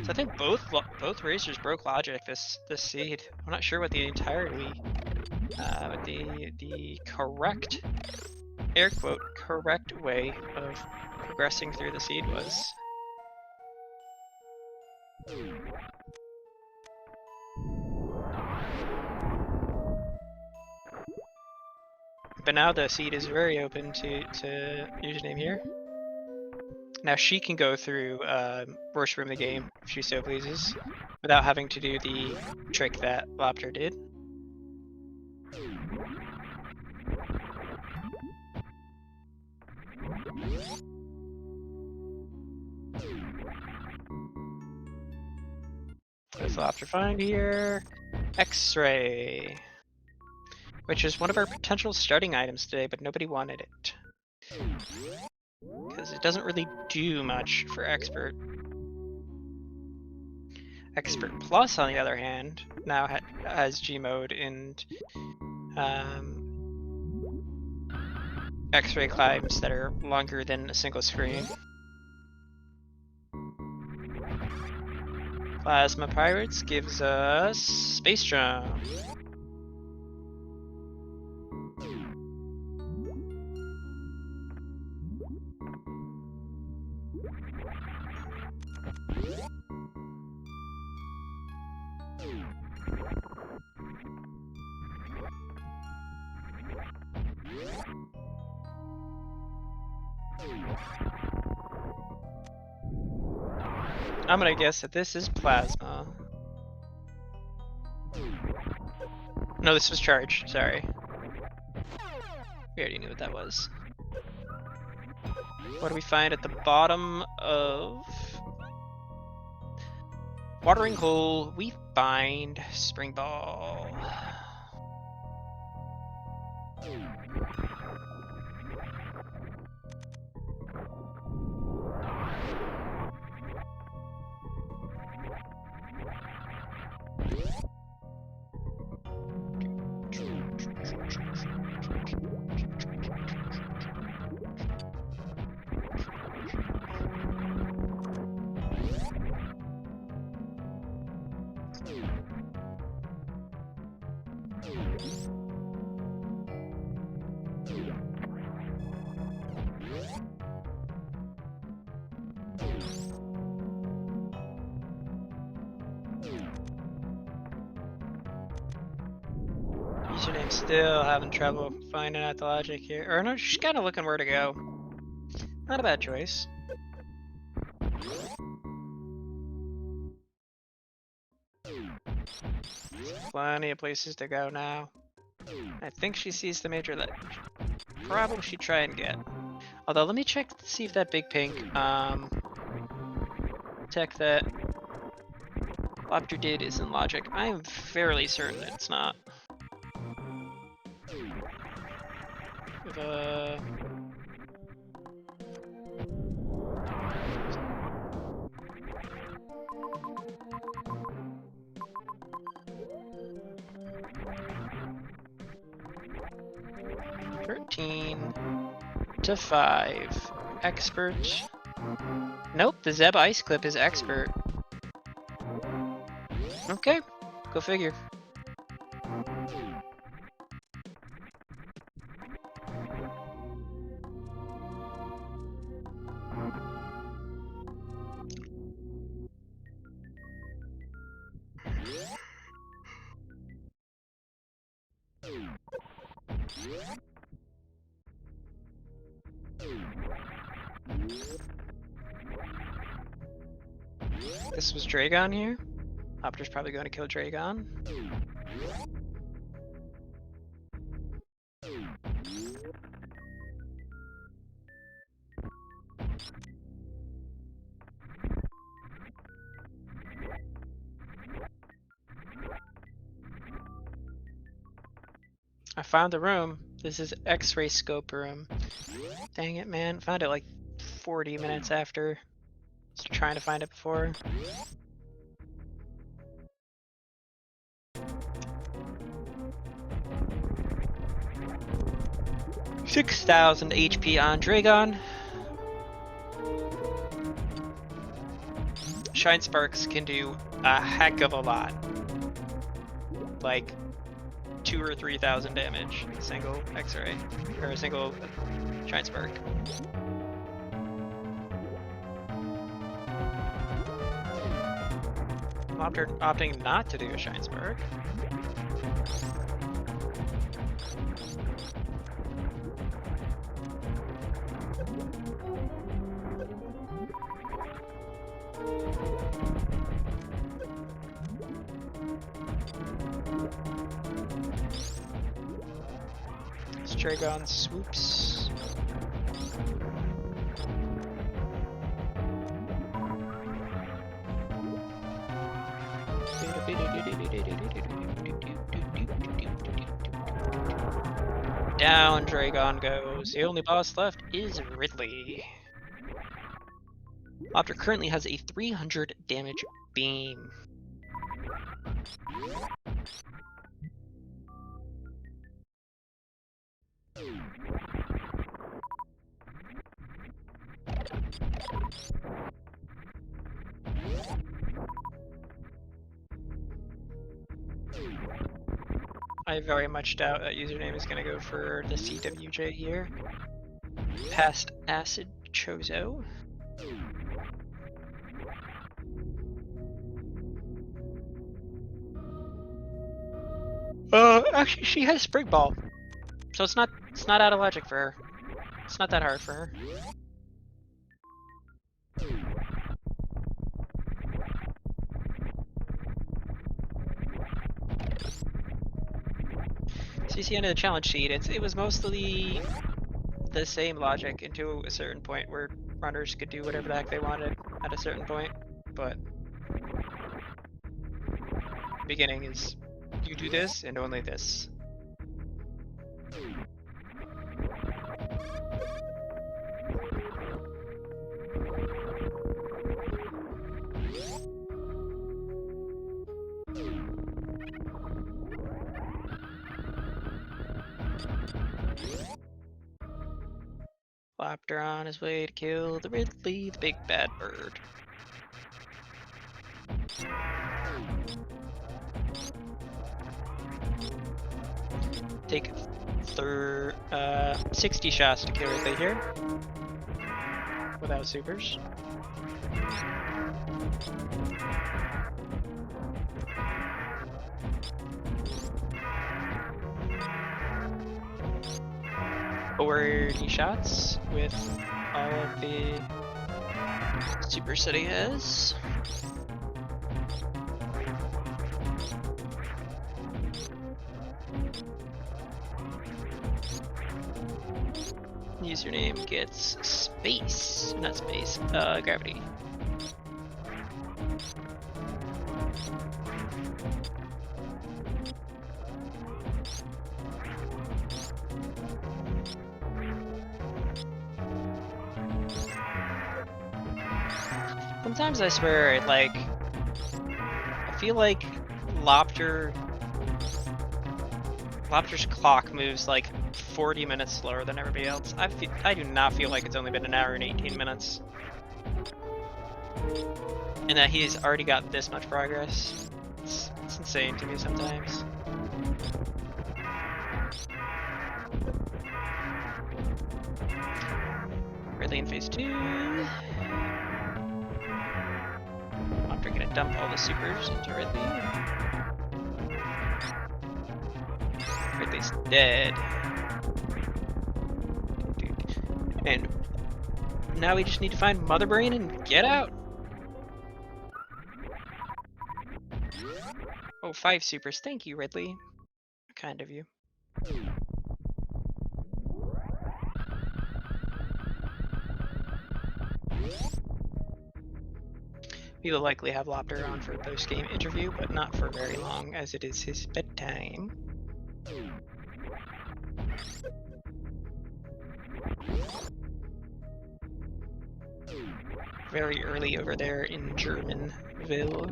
[SPEAKER 1] So I think both racers broke logic this seed. I'm not sure what the entirety, what the correct, air quote, correct way of progressing through the seed was. But now the seed is very open to username here. Now she can go through worst room of the game if she so pleases, without having to do the trick that Lopter did. Let's Lopter find here. X-ray, which is one of our potential starting items today, but nobody wanted it. Because it doesn't really do much for expert. Expert Plus, on the other hand, now has G mode and X-ray climbs that are longer than a single screen. Plasma Pirates gives us speedrun. I'm gonna guess that this is plasma. No, this was charge, sorry. We already knew what that was. What do we find at the bottom of watering hole? We find spring ball. Username still having trouble finding out the logic here. Or no, she's kind of looking where to go. Not a bad choice. Plenty of places to go now. I think she sees the major that probably she'd try and get. Although let me check to see if that big pink tech that Lopter did is in logic. I am fairly certain it's not. To 5. Expert. Nope, the Zeb Ice Clip is expert. Okay, go figure. This was Dragon here. Opter's probably going to kill Dragon. I found the room. This is X-ray scope room. Dang it, man. Found it like 40 minutes after trying to find it before. 6,000 HP on Dragon. Shine Sparks can do a heck of a lot. Like 2,000 or 3,000 damage, a single X-ray, or a single Shine Spark. After opting not to do a Shine Spark. Dragon swoops. Down Dragon goes. The only boss left is Ridley. Lobster currently has a 300 damage beam. I very much doubt that username is going to go for the CWJ here. Past Acid Chozo. Actually, she has Sprig Ball, so it's not out of logic for her. It's not that hard for her. So you see under the challenge sheet, it was mostly the same logic until a certain point where runners could do whatever the heck they wanted at a certain point, but the beginning is you do this and only this. Lobster on his way to kill the Ridley, the big bad bird. Take 60 shots to kill Ridley here. Without supers. Or shots with all of the supers that he has. Username gets space, not space, gravity. Sometimes I swear, I feel like Lobster's clock moves like 40 minutes slower than everybody else. I do not feel like it's only been an hour and 18 minutes. And that he's already got this much progress. It's insane to me sometimes. Ridley in phase 2. After gonna dump all the supers into Ridley. Ridley's dead. And now we just need to find Mother Brain and get out. Oh, 5 supers. Thank you, Ridley. Kind of you. We will likely have Lobster on for a post-game interview, but not for very long, as it is his bedtime. Very early over there in Germanville.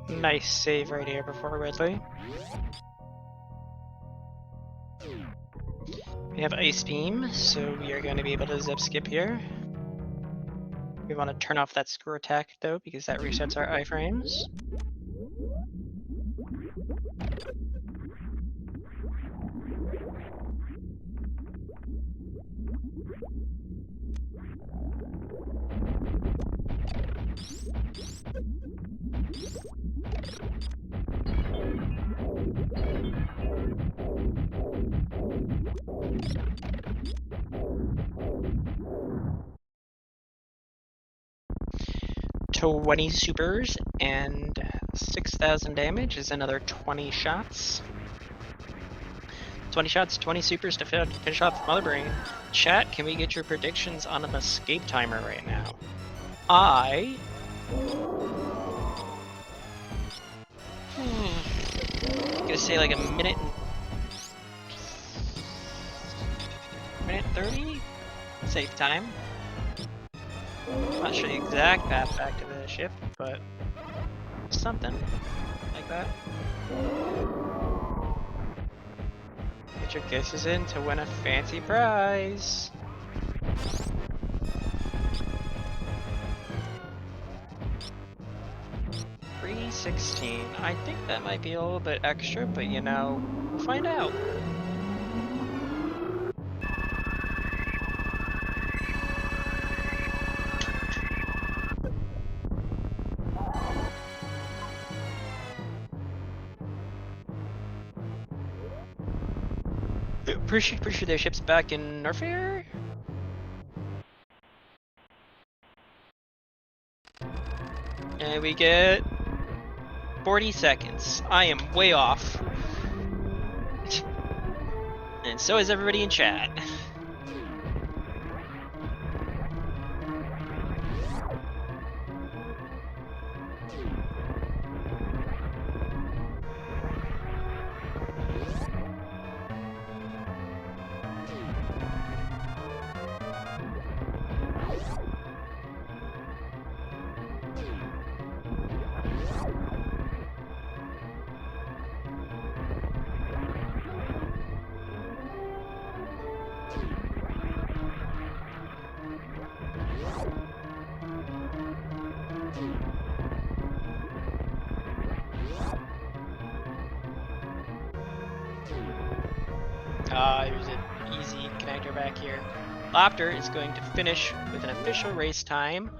[SPEAKER 1] Nice save right here before Ridley. We have Ice Beam, so we are going to be able to zip skip here. We want to turn off that screw attack though, because that resets our iframes. $20 supers and 6,000 damage is another 20 shots. 20 shots, 20 supers to finish off Mother Brain. Chat, can we get your predictions on an escape timer right now? I'm gonna say like a minute 30? Safe time. Not sure the exact path back to the ship, but something like that. Get your guesses in to win a fancy prize. $316. I think that might be a little bit extra, but you know, we'll find out. Pretty sure their ship's back in Norfair? And we get 40 seconds. I am way off. And so is everybody in chat. check here. Laughter is going to finish with an official race time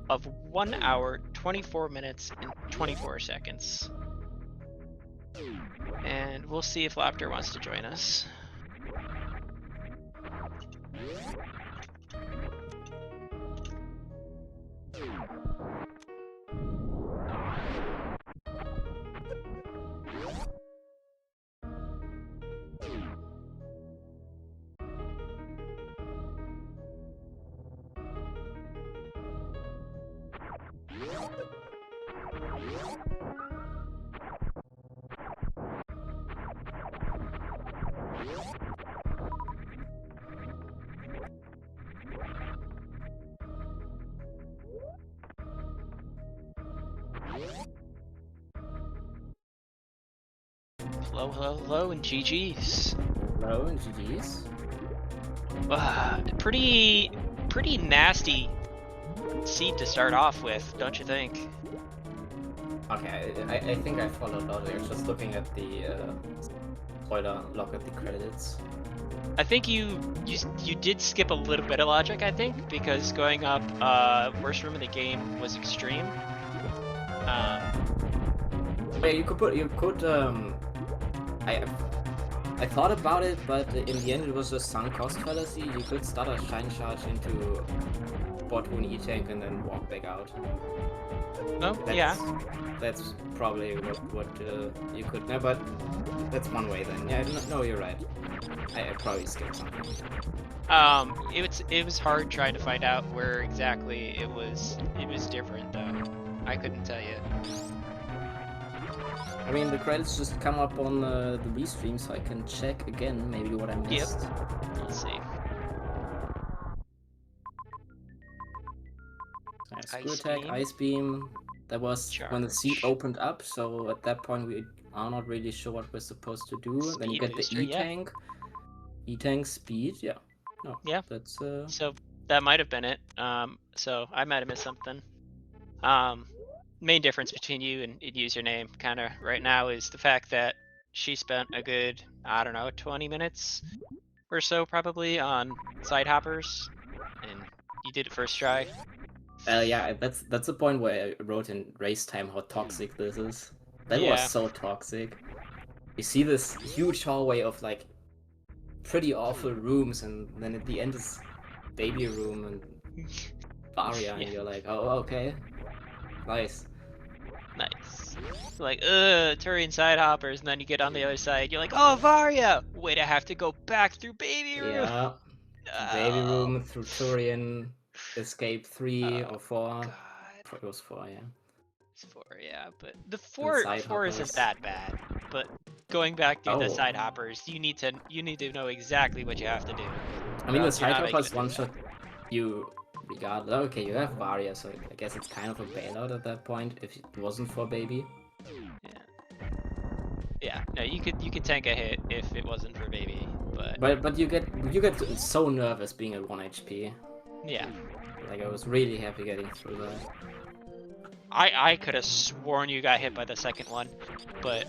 [SPEAKER 1] of 1 hour, 24 minutes, and 24 seconds. And we'll see if Laughter wants to join us. Hello, hello, hello, and GG's.
[SPEAKER 2] Hello and GG's.
[SPEAKER 1] Pretty nasty seed to start off with, don't you think?
[SPEAKER 2] Okay, I think I followed logic. Just looking at the spoiler log at the credits.
[SPEAKER 1] I think you did skip a little bit of logic, I think, because going up worst room in the game was extreme.
[SPEAKER 2] Yeah, you could I thought about it, but in the end it was a sunk cost fallacy. You could start a shine charge into bot one E-tank and then walk back out.
[SPEAKER 1] Oh, yeah.
[SPEAKER 2] That's probably what you could. No, but that's one way then. Yeah, no, you're right. I probably skipped something.
[SPEAKER 1] It was hard trying to find out where exactly it was different though. I couldn't tell you.
[SPEAKER 2] I mean, the credits just come up on the restream, so I can check again maybe what I missed.
[SPEAKER 1] Yep. Let's see.
[SPEAKER 2] Screw attack, ice beam. That was when the seat opened up, so at that point we are not really sure what we're supposed to do.
[SPEAKER 1] Speed
[SPEAKER 2] then you get
[SPEAKER 1] booster,
[SPEAKER 2] the E-tank. Yeah. E-tank speed, yeah. No,
[SPEAKER 1] yeah.
[SPEAKER 2] That's
[SPEAKER 1] So that might have been it. So I might have missed something. Main difference between you and username kind of right now is the fact that she spent a good, I don't know, 20 minutes or so probably on side hoppers, and you did it first try.
[SPEAKER 2] Yeah, that's the point where I wrote in race time how toxic this is. That was so toxic. You see this huge hallway of like pretty awful rooms, and then at the end is baby room and Varia, and you're like, oh, okay, nice.
[SPEAKER 1] Nice. Like, Turian side hoppers, and then you get on the other side, you're like, oh, Varia! Wait, I have to go back through baby room!
[SPEAKER 2] Yeah, baby room through Turian, escape 3 or 4.
[SPEAKER 1] God.
[SPEAKER 2] It was 4, yeah.
[SPEAKER 1] It's 4, yeah, but the 4 isn't that bad. But going back through the side hoppers, you need to know exactly what you have to do.
[SPEAKER 2] I mean, the side hoppers one shot you regardless. Okay, you have Varia, so I guess it's kind of a bailout at that point if it wasn't for baby.
[SPEAKER 1] Yeah, no, you could tank a hit if it wasn't for baby,
[SPEAKER 2] but you get so nervous being at 1 HP.
[SPEAKER 1] Yeah.
[SPEAKER 2] Like I was really happy getting through that.
[SPEAKER 1] I could have sworn you got hit by the second one, but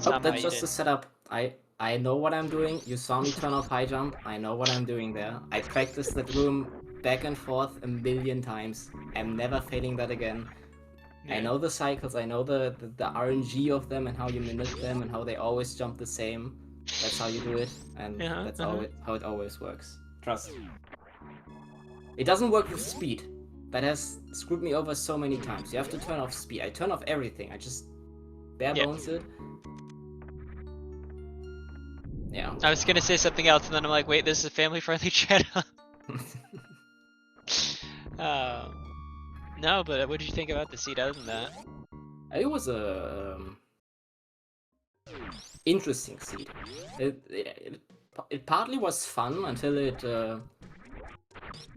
[SPEAKER 2] that's just the setup. I know what I'm doing. You saw me turn off high jump. I know what I'm doing there. I practiced that room back and forth a million times. I'm never failing that again. Yeah. I know the cycles. I know the RNG of them and how you manipulate them and how they always jump the same. That's how you do it, and that's how it always works. Trust me. It doesn't work with speed. That has screwed me over so many times. You have to turn off speed. I turn off everything. I just bare bones it. Yeah.
[SPEAKER 1] I was gonna say something else, and then I'm like, wait, this is a family-friendly channel. No, but what did you think about the seat other than that?
[SPEAKER 2] It was a interesting seat. It partly was fun until it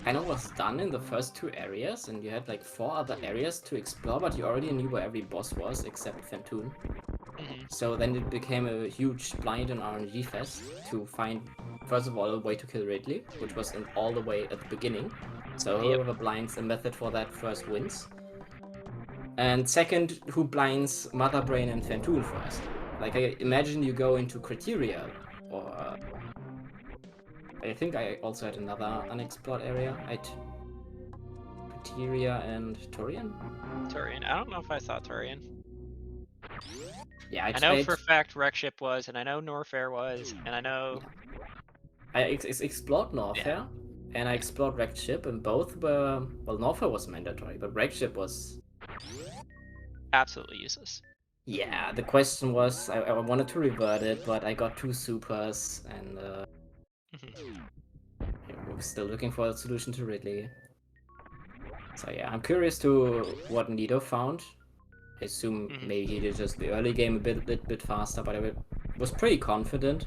[SPEAKER 2] kind of was done in the first 2 areas, and you had like 4 other areas to explore, but you already knew where every boss was except Fentoon. So then it became a huge blind and RNG fest to find, first of all, a way to kill Ridley, which was all the way at the beginning. So whoever blinds a method for that first wins. And second, who blinds Mother Brain and Fentoon first. Like, I imagine you go into Criteria, or I think I also had another unexplored area. I had Pateria and Turian.
[SPEAKER 1] Turian. I don't know if I saw Turian.
[SPEAKER 2] Yeah,
[SPEAKER 1] I know for a fact Wreckship was, and I know Norfair was, and I know...
[SPEAKER 2] Yeah. I explored Norfair, and I explored Wreckship, and both were... Well, Norfair was mandatory, but Wreckship was...
[SPEAKER 1] absolutely useless.
[SPEAKER 2] Yeah, the question was, I wanted to revert it, but I got 2 supers, and we're still looking for a solution to Ridley. So yeah, I'm curious to what Nido found. I assume maybe he did just the early game a bit faster, but I was pretty confident.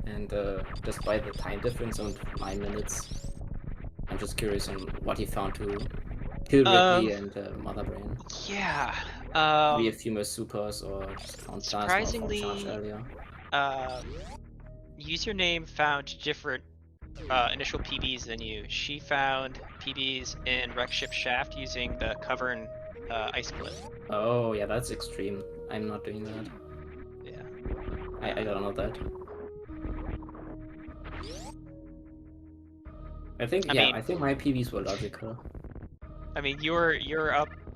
[SPEAKER 2] And despite the time difference of 9 minutes, I'm just curious on what he found to kill Ridley and Mother Brain.
[SPEAKER 1] Yeah.
[SPEAKER 2] Maybe a few more supers or just found plasma from charge earlier.
[SPEAKER 1] Username found different initial PBs than you. She found PBs in Wreckship Shaft using the cover and ice clip.
[SPEAKER 2] Oh yeah, that's extreme. I'm not doing that.
[SPEAKER 1] Yeah.
[SPEAKER 2] I don't know that. I think I think my PBs were logical.
[SPEAKER 1] I mean, your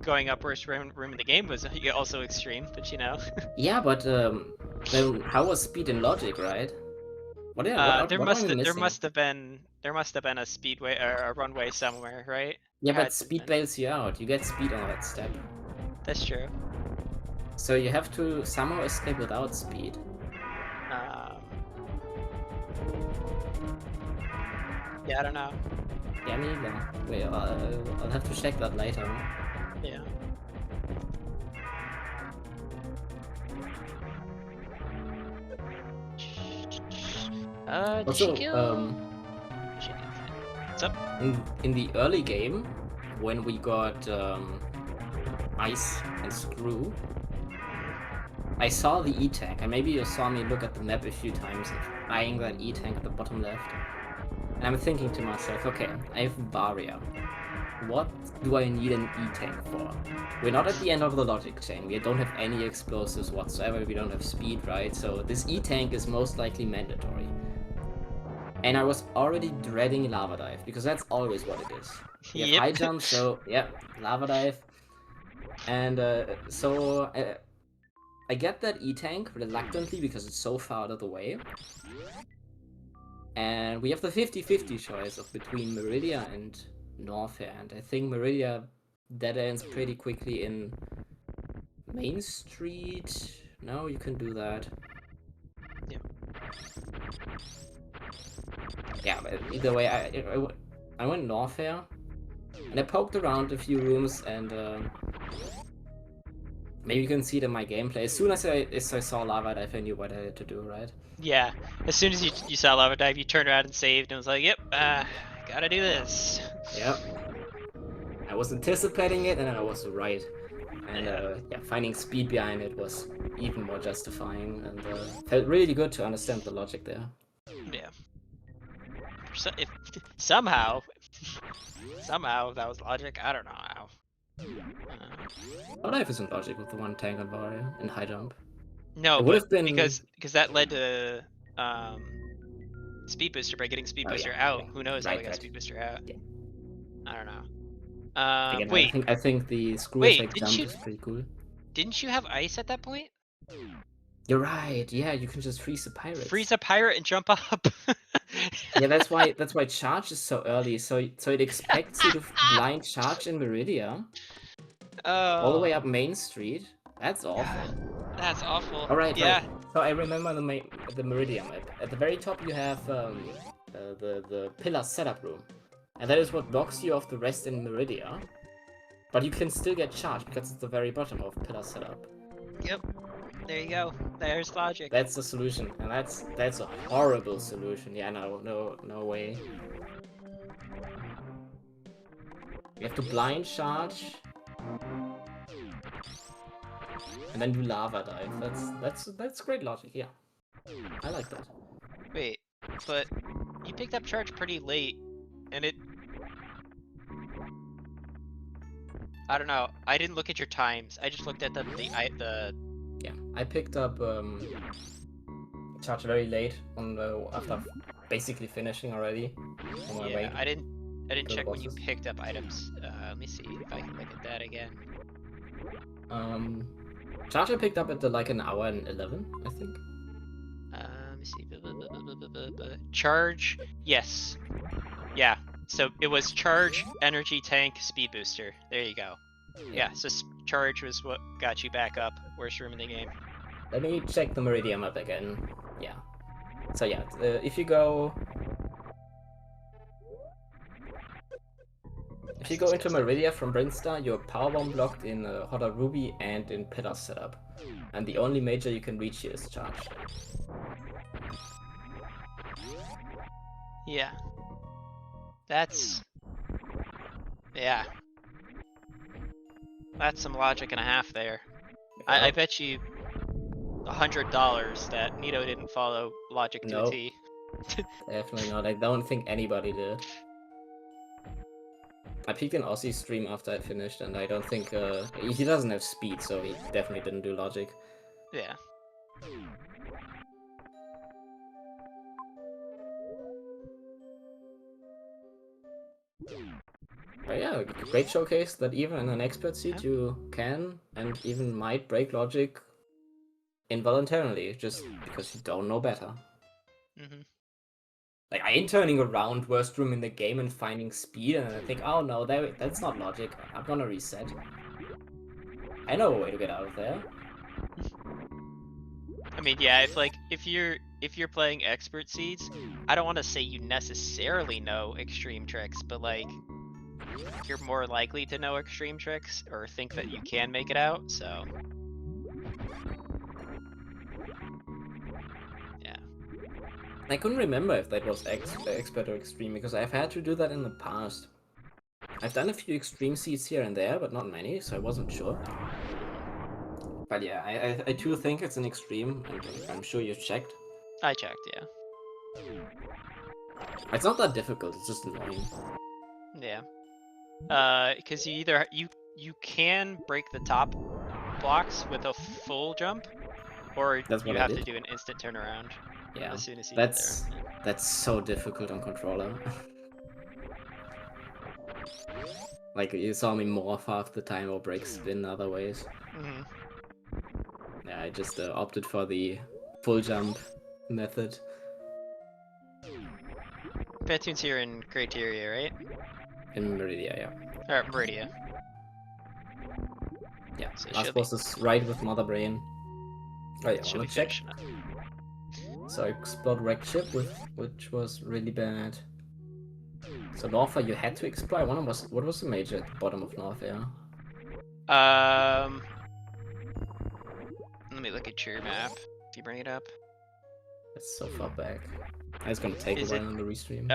[SPEAKER 1] going up worst room in the game was also extreme, but you know.
[SPEAKER 2] Yeah, but then how was speed and logic, right? What
[SPEAKER 1] there must have been a speedway or a runway somewhere, right?
[SPEAKER 2] Yeah, but speed bails you out. You get speed on that step.
[SPEAKER 1] That's true.
[SPEAKER 2] So you have to somehow escape without speed.
[SPEAKER 1] Yeah, I don't know.
[SPEAKER 2] Yeah, me either. Wait, I'll have to check that later.
[SPEAKER 1] Yeah. Did
[SPEAKER 2] Also,
[SPEAKER 1] she kill? What's up?
[SPEAKER 2] In the early game, when we got Ice and Screw, I saw the E-tank, and maybe you saw me look at the map a few times, eyeing that E-tank at the bottom left. And I'm thinking to myself, okay, I have Barrier. What do I need an E-tank for? We're not at the end of the logic chain. We don't have any explosives whatsoever. We don't have speed, right? So this E-tank is most likely mandatory. And I was already dreading Lava Dive, because that's always what it is. We have high jump, so yeah, Lava Dive. And I get that E-tank reluctantly because it's so far out of the way. And we have the 50-50 choice of between Meridia and Norfair, and I think Meridia dead ends pretty quickly in Main Street. No, you can do that.
[SPEAKER 1] Yeah.
[SPEAKER 2] Yeah, but either way, I went Norfair, and I poked around a few rooms, and maybe you can see it in my gameplay. As soon as I saw Lava Dive, I knew what I had to do, right?
[SPEAKER 1] Yeah, as soon as you saw Lava Dive, you turned around and saved, and was like, yep, gotta do this.
[SPEAKER 2] Yep. I was anticipating it, and I was right. And yeah, finding speed behind it was even more justifying, and felt really good to understand the logic there.
[SPEAKER 1] Yeah. So if somehow that was logic, I don't know how.
[SPEAKER 2] Lava Dive isn't logic with the one tank on Varia and high jump.
[SPEAKER 1] No, but because that led to Speed Booster by getting Speed Booster out. Okay. Who knows how we got Speed Booster out? Yeah. I don't know.
[SPEAKER 2] Again,
[SPEAKER 1] wait.
[SPEAKER 2] I think the screw effect jump is pretty cool.
[SPEAKER 1] Didn't you have ice at that point?
[SPEAKER 2] You're right. Yeah, you can just freeze a pirate.
[SPEAKER 1] Freeze a pirate and jump up.
[SPEAKER 2] Yeah, that's why charge is so early. So it expects you to blind charge in Meridia. All the way up Main Street. That's awful.
[SPEAKER 1] That's awful.
[SPEAKER 2] All right.
[SPEAKER 1] Yeah.
[SPEAKER 2] Right. So I remember the Meridia map. At the very top you have the pillar setup room, and that is what blocks you off the rest in Meridia. But you can still get charged because it's the very bottom of pillar setup.
[SPEAKER 1] Yep. There you go. There's logic.
[SPEAKER 2] That's the solution, and that's a horrible solution. Yeah, no way. You have to blind charge, and then do lava dive. That's great logic. Yeah, I like that.
[SPEAKER 1] Wait, but you picked up charge pretty late, and it. I don't know. I didn't look at your times. I just looked at the.
[SPEAKER 2] Yeah, I picked up charge very late on after basically finishing already. On my way.
[SPEAKER 1] Yeah, I didn't check when you
[SPEAKER 2] bosses.
[SPEAKER 1] picked up items. Let me see if I can look at that again.
[SPEAKER 2] Charge I picked up at like an hour and 11, I think.
[SPEAKER 1] Let me see. Charge, yes. Yeah, so it was charge, energy tank, speed booster. There you go. Yeah, so charge was what got you back up. Worst room in the game.
[SPEAKER 2] Let me check the Meridian map again. Yeah. So yeah, if you go... If you go into Meridia from Brinstar, you're power bomb blocked in Hotter Ruby and in Pillar setup. And the only major you can reach here is charge.
[SPEAKER 1] Yeah. That's... Yeah. That's some logic and a half there. Yep. I bet you $100 that Nito didn't follow logic to a T.
[SPEAKER 2] Definitely not. I don't think anybody did. I peeked an Aussie stream after I finished, and I don't think he doesn't have speed, so he definitely didn't do logic.
[SPEAKER 1] Yeah.
[SPEAKER 2] But yeah, great showcase that even in an expert seat you can and even might break logic involuntarily, just because you don't know better. Like, I ain't turning around worst room in the game and finding speed, and I think, oh no, that's not logic. I'm gonna reset. I know a way to get out of there.
[SPEAKER 1] I mean, yeah, if you're playing expert seeds, I don't want to say you necessarily know extreme tricks, but like you're more likely to know extreme tricks or think that you can make it out. So yeah.
[SPEAKER 2] I couldn't remember if that was expert or extreme, because I've had to do that in the past. I've done a few extreme seeds here and there, but not many, so I wasn't sure. But yeah, I too think it's an extreme, and I'm sure you've checked.
[SPEAKER 1] I checked, yeah.
[SPEAKER 2] It's not that difficult, it's just annoying.
[SPEAKER 1] Yeah. Because you can break the top blocks with a full jump, or you have to do an instant turnaround.
[SPEAKER 2] Yeah,
[SPEAKER 1] as soon as you get there.
[SPEAKER 2] That's so difficult on controller. Like, you saw me morph half the time or break spin other ways. Yeah, I just opted for the full jump method.
[SPEAKER 1] Betoon's here in Criteria, right?
[SPEAKER 2] In Meridia, yeah.
[SPEAKER 1] Or Meridia.
[SPEAKER 2] Yeah, so last boss is right with Mother Brain. Oh yeah, wanna check? So I explode wrecked ship, which was really bad. So North, you had to explore. What was the major at the bottom of North Air?
[SPEAKER 1] Let me look at your map. If you bring it up.
[SPEAKER 2] It's so far back. It's gonna take a while on the restream.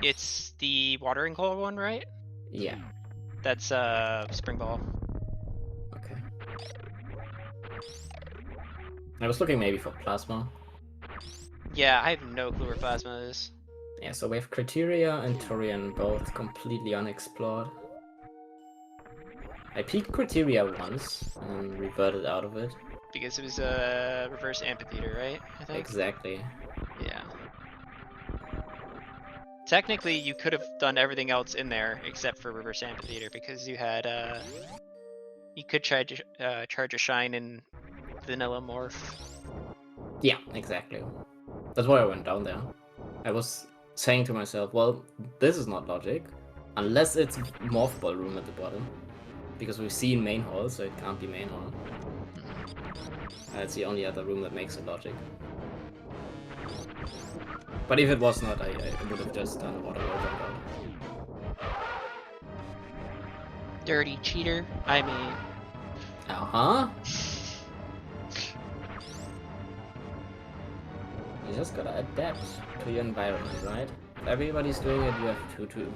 [SPEAKER 1] It's the watering hole one, right?
[SPEAKER 2] Yeah.
[SPEAKER 1] That's Spring Ball.
[SPEAKER 2] Okay. I was looking maybe for Plasma.
[SPEAKER 1] Yeah, I have no clue where Plasma is.
[SPEAKER 2] Yeah, so we have Criteria and Turian, both completely unexplored. I peeked Criteria once and reverted out of it.
[SPEAKER 1] Because it was a reverse amphitheater, right? I think.
[SPEAKER 2] Exactly.
[SPEAKER 1] Yeah. Technically, you could have done everything else in there except for reverse amphitheater, because you had you could try to charge a shine in vanilla morph.
[SPEAKER 2] Yeah, exactly. That's why I went down there. I was saying to myself, well, this is not logic, unless it's morph ball room at the bottom, because we've seen main hall, so it can't be main hall. That's the only other room that makes it logic. But if it was not, I would have just done a water roll jump out.
[SPEAKER 1] Dirty cheater. I mean...
[SPEAKER 2] Uh-huh. You just gotta adapt to your environment, right? If everybody's doing it, you have to too.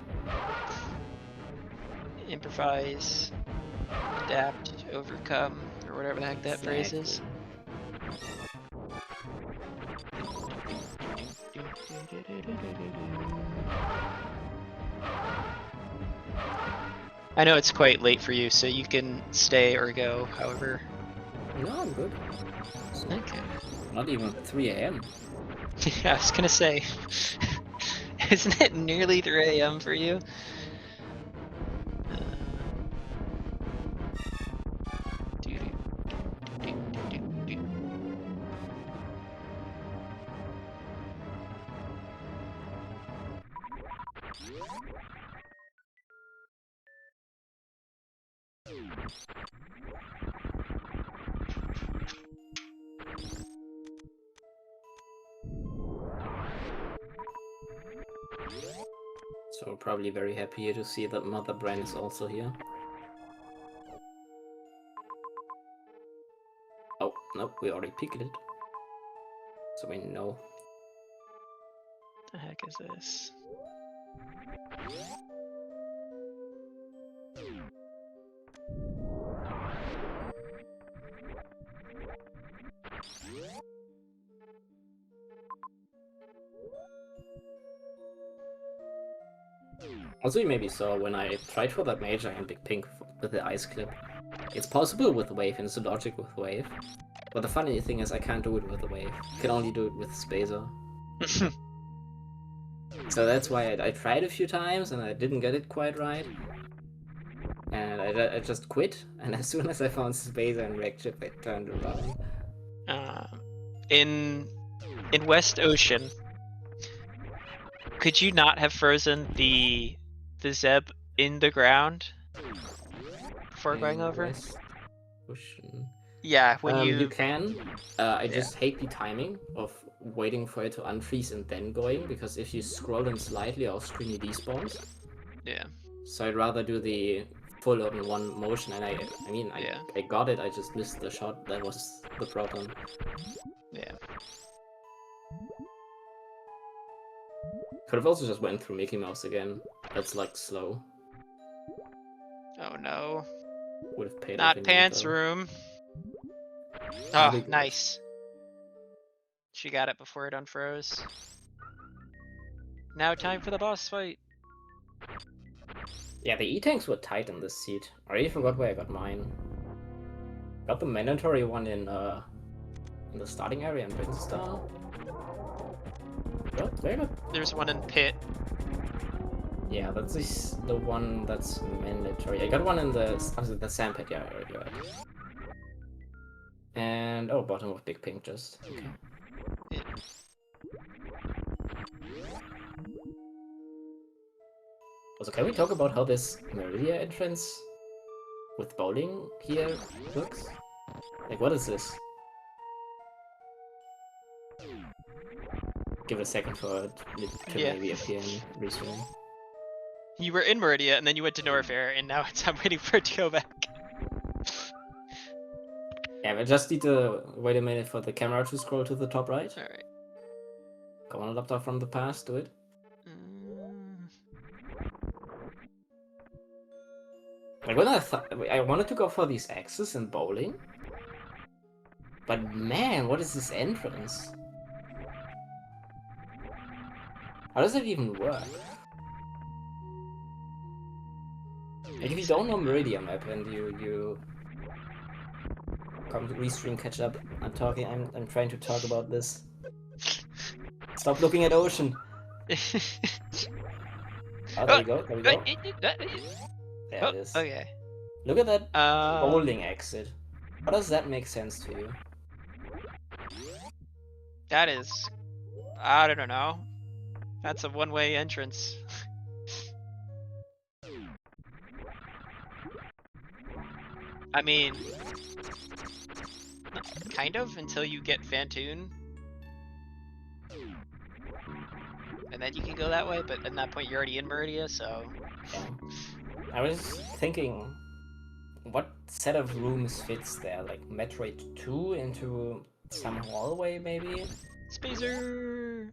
[SPEAKER 1] Improvise, adapt, overcome, or whatever the heck that phrase is. I know it's quite late for you, so you can stay or go, however.
[SPEAKER 2] No, I'm good.
[SPEAKER 1] Okay.
[SPEAKER 2] Not even 3 AM.
[SPEAKER 1] Yeah, I was gonna say, isn't it nearly 3 a.m. for you?
[SPEAKER 2] So we're probably very happy to see that Mother Brain is also here. Oh, nope, we already picked it. So we know.
[SPEAKER 1] The heck is this?
[SPEAKER 2] Also, you maybe saw when I tried for that Major and Big Pink with the ice clip. It's possible with Wave, and it's a logic with Wave. But the funny thing is I can't do it with the Wave. I can only do it with Spacer. So that's why I tried a few times and I didn't get it quite right. And I just quit, and as soon as I found Spacer and Reg Chip, I turned around.
[SPEAKER 1] In West Ocean, could you not have frozen the Zeb in the ground before going over?
[SPEAKER 2] West Ocean.
[SPEAKER 1] Yeah, when
[SPEAKER 2] you can. I just hate the timing of waiting for it to unfreeze and then going, because if you scroll them slightly off screen, he despawns.
[SPEAKER 1] Yeah.
[SPEAKER 2] So I'd rather do the full on one motion, and I got it. I just missed the shot. That was the problem.
[SPEAKER 1] Yeah.
[SPEAKER 2] Could have also just went through Mickey Mouse again. That's like slow.
[SPEAKER 1] Oh no.
[SPEAKER 2] Would have paid off.
[SPEAKER 1] Not pants room. Oh, nice. She got it before it unfroze. Now time for the boss fight.
[SPEAKER 2] Yeah, the E-tanks were tight in this seat. I already forgot where I got mine. Got the mandatory one in the starting area in Princess Star. Oh, very good.
[SPEAKER 1] There's one in pit.
[SPEAKER 2] Yeah, that's the one that's mandatory. I got one in the sand pit. Yeah, I already got it. And oh, bottom of Big Pink just. Okay.
[SPEAKER 1] Yeah.
[SPEAKER 2] Also, can we talk about how this Meridia entrance with bowling here looks? Like, what is this? Give it a second for it to maybe appear in restream.
[SPEAKER 1] You were in Meridia, and then you went to Norfair, and now I'm waiting for it to go back.
[SPEAKER 2] Yeah, we just need to wait a minute for the camera to scroll to the top right.
[SPEAKER 1] Alright.
[SPEAKER 2] Come on, laptop from the past, do it. Like when I wanted to go for these axes in bowling, but man, what is this entrance? How does it even work? Like if you don't know Meridian map and you come to restream catch up, I'm trying to talk about this. Stop looking at ocean. Oh, there we go. There we go. There it is.
[SPEAKER 1] Okay.
[SPEAKER 2] Look at that bowling exit. How does that make sense to you?
[SPEAKER 1] That is, I don't know. That's a one-way entrance. I mean, kind of, until you get Fantoon. And then you can go that way, but at that point you're already in Meridia, so...
[SPEAKER 2] Yeah. I was thinking, what set of rooms fits there? Like Metroid 2 into some hallway, maybe?
[SPEAKER 1] Spacer!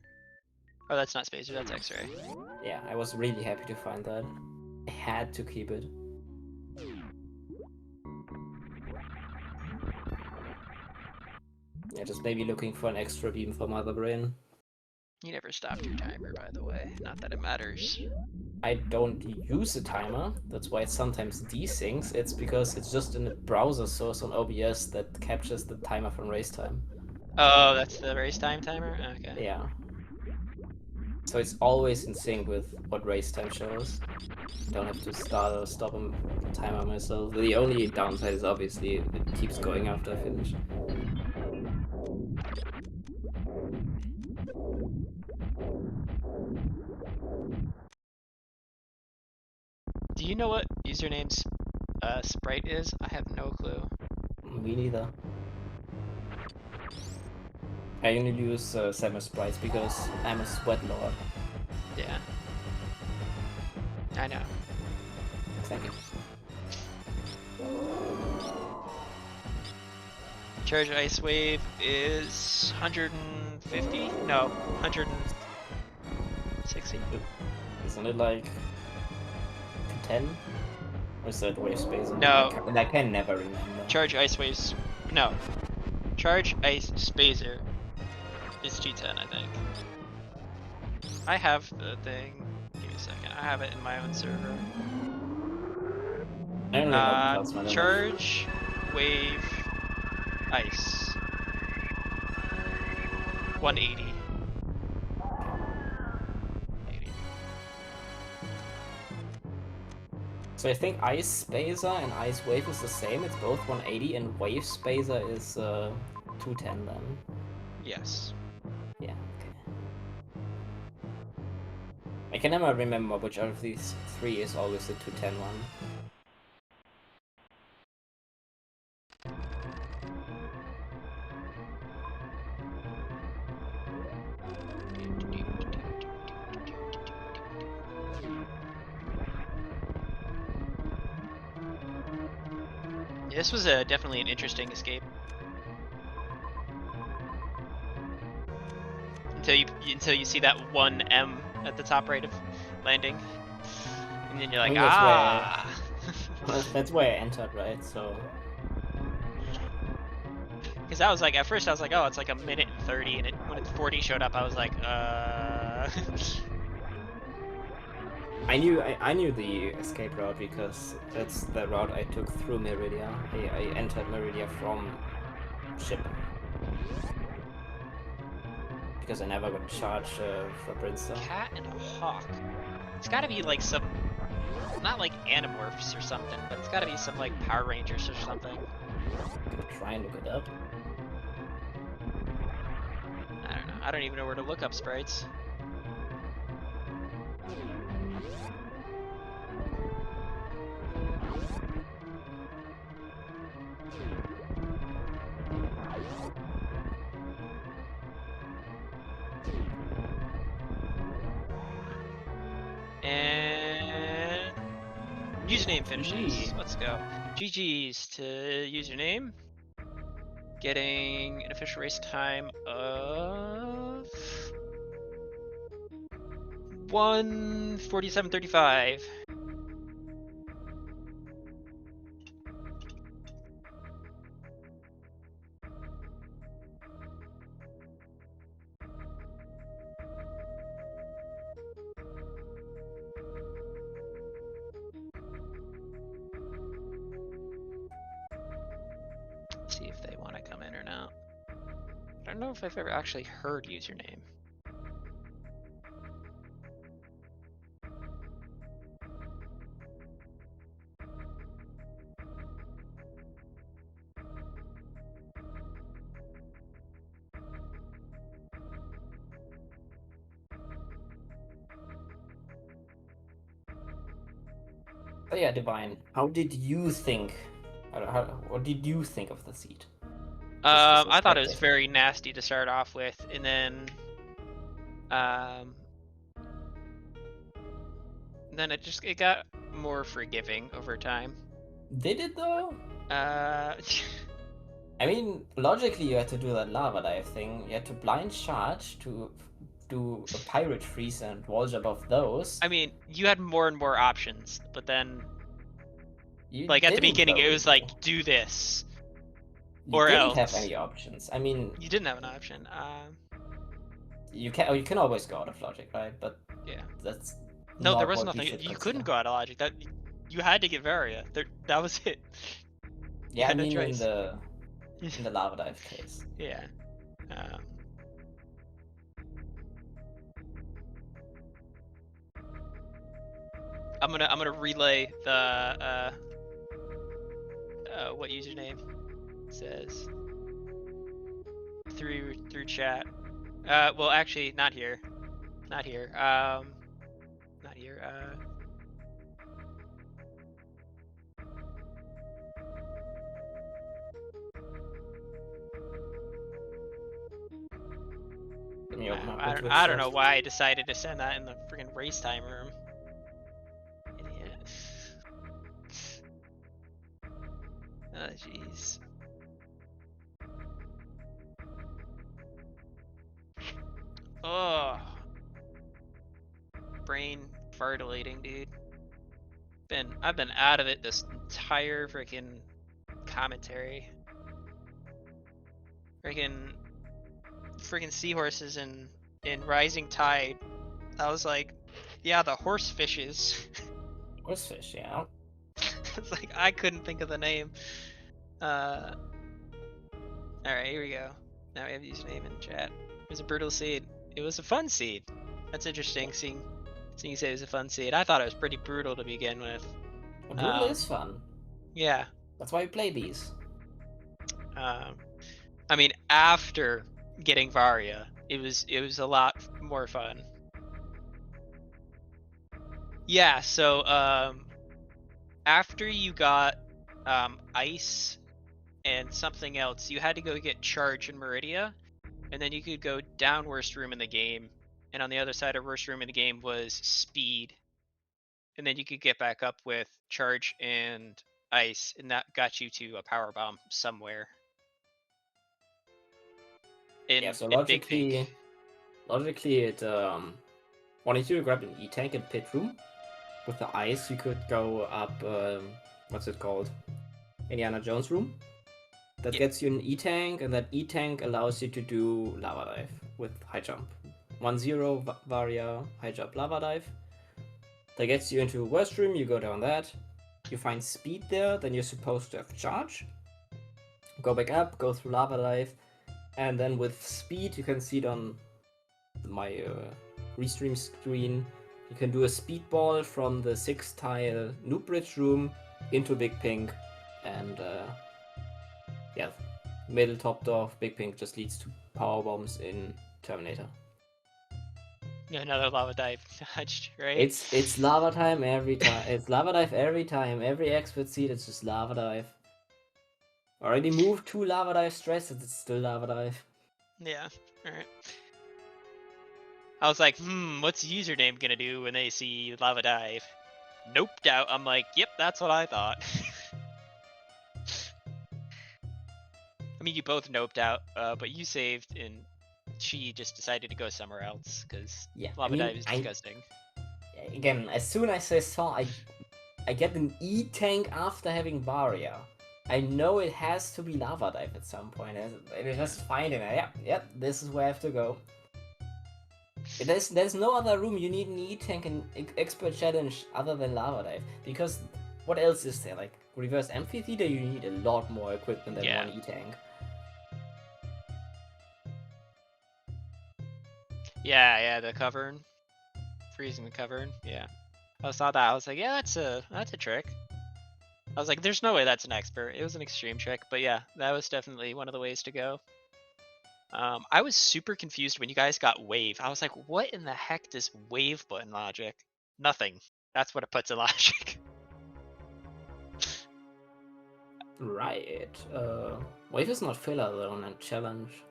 [SPEAKER 1] Oh, that's not Spacer, that's X-Ray.
[SPEAKER 2] Yeah, I was really happy to find that. I had to keep it. Yeah, just maybe looking for an extra beam for Mother Brain.
[SPEAKER 1] You never stopped your timer, by the way. Not that it matters.
[SPEAKER 2] I don't use a timer. That's why it sometimes desyncs. It's because it's just in a browser source on OBS that captures the timer from race time.
[SPEAKER 1] Oh, that's the race time timer? Okay.
[SPEAKER 2] Yeah. So it's always in sync with what race time shows. Don't have to start or stop a timer myself. The only downside is obviously it keeps going after I finish.
[SPEAKER 1] Do you know what username's sprite is? I have no clue.
[SPEAKER 2] Me neither. I only use Samus sprites because I'm a sweat lord.
[SPEAKER 1] Yeah. I know.
[SPEAKER 2] Thank you.
[SPEAKER 1] Charge Ice Wave is 150? No, 160?
[SPEAKER 2] Isn't it like 10? Or is that wave space?
[SPEAKER 1] No.
[SPEAKER 2] I can never remember.
[SPEAKER 1] Charge Ice Waves. No. Charge Ice Spazer is 210, I think. I have the thing. Give me a second. I have it in my own server.
[SPEAKER 2] I don't really know the Plasma enough.
[SPEAKER 1] Charge Wave Ice. 180. 80.
[SPEAKER 2] So I think Ice Spacer and Ice Wave is the same. It's both 180, and Wave Spacer is 210 then.
[SPEAKER 1] Yes.
[SPEAKER 2] Yeah, okay. I can never remember which of these three is always the 210 one.
[SPEAKER 1] This was definitely an interesting escape. Until you see that one M at the top right of landing, and then you're like,
[SPEAKER 2] That's where I entered, right? So.
[SPEAKER 1] Because I was like, at first I was like, oh, it's like 1:30, and when it's 40 showed up, I was like,
[SPEAKER 2] I knew the escape route because that's the route I took through Meridia. I entered Meridia from ship. Because I never got charged for Brimstone.
[SPEAKER 1] Cat and a hawk. It's gotta be like some, not like Animorphs or something, but it's gotta be some like Power Rangers or something.
[SPEAKER 2] Try and look it up.
[SPEAKER 1] I don't know. I don't even know where to look up sprites. And username finishes. Let's go. GG's to username. Getting an official race time of 1:47:35. See if they want to come in or not. I don't know if I've ever actually heard username.
[SPEAKER 2] Oh yeah, Divine. How did you think? What did you think of the seat?
[SPEAKER 1] I thought it was very nasty to start off with, and then it got more forgiving over time.
[SPEAKER 2] Did it though?
[SPEAKER 1] I
[SPEAKER 2] mean, logically you had to do that lava dive thing. You had to blind charge to do a pirate freeze and wall jump off those.
[SPEAKER 1] I mean, you had more and more options, but then, like at the beginning, it was like, do this.
[SPEAKER 2] You didn't have any options. I mean,
[SPEAKER 1] you didn't have an option.
[SPEAKER 2] You can always go out of logic, right? But
[SPEAKER 1] yeah,
[SPEAKER 2] that's
[SPEAKER 1] no, there was nothing. You couldn't go out of logic. That you had to get Varia. That was it.
[SPEAKER 2] Yeah, I mean in the lava dive case.
[SPEAKER 1] Yeah, Um, I'm gonna relay the what username says through chat. Well, actually, not here. Not here. Not here.
[SPEAKER 2] Let me open up the Twitch
[SPEAKER 1] I don't
[SPEAKER 2] chat.
[SPEAKER 1] know why I decided to send that in the freaking race time room. Idiot. Oh, jeez. Oh. Brain fartalating, dude. I've been out of it this entire freaking commentary. Freaking seahorses in Rising Tide. I was like, yeah, the horse fishes.
[SPEAKER 2] Horsefish, yeah.
[SPEAKER 1] It's like I couldn't think of the name. All right, here we go. Now we have username in chat. It was a brutal seed. It was a fun seed. That's interesting. Seeing you say it was a fun seed. I thought it was pretty brutal to begin with.
[SPEAKER 2] Brutal is fun.
[SPEAKER 1] Yeah.
[SPEAKER 2] That's why we play these.
[SPEAKER 1] I mean, after getting Varia, it was a lot more fun. Yeah. So after you got Ice and something else, you had to go get Charge in Meridia, and then you could go down worst room in the game, and on the other side of worst room in the game was Speed, and then you could get back up with Charge and Ice, and that got you to a power bomb somewhere.
[SPEAKER 2] Yeah, so
[SPEAKER 1] in Big Pink.
[SPEAKER 2] logically it wanted you to grab an E-tank in pit room. With the ice you could go up what's it called? Indiana Jones room. That gets you an E-tank, and that E-tank allows you to do lava dive with high jump. 1-0 Varia, high jump, lava dive. That gets you into worst room, you go down that. You find speed there, then you're supposed to have charge. Go back up, go through lava dive, and then with speed, you can see it on my restream screen. You can do a speedball from the 6-tile noob bridge room into Big Pink, and yeah, middle top door of Big Pink just leads to power bombs in Terminator.
[SPEAKER 1] Another lava dive touched, right?
[SPEAKER 2] It's lava time every time. It's lava dive every time. Every expert seed, it's just lava dive. Already moved 2 lava dive stress, it's still lava dive.
[SPEAKER 1] Yeah, alright. I was like, what's username gonna do when they see lava dive? Nope, doubt. I'm like, yep, that's what I thought. I mean, you both noped out, but you saved, and she just decided to go somewhere else because lava dive is disgusting.
[SPEAKER 2] Again, as soon as I saw I get an E-tank after having Varia, I know it has to be lava dive at some point. It just finding it. Yeah, this is where I have to go. There's no other room you need an E-tank in expert challenge other than lava dive, because what else is there? Like reverse amphitheater, you need a lot more equipment than one E-tank.
[SPEAKER 1] Yeah, the cavern, freezing the cavern. Yeah, I saw that. I was like, yeah, that's a trick. I was like, there's no way that's an expert. It was an extreme trick, but yeah, that was definitely one of the ways to go. I was super confused when you guys got wave. I was like, what in the heck does wave put in logic? Nothing. That's what it puts in logic.
[SPEAKER 2] Right. Wave is not filler though in a challenge.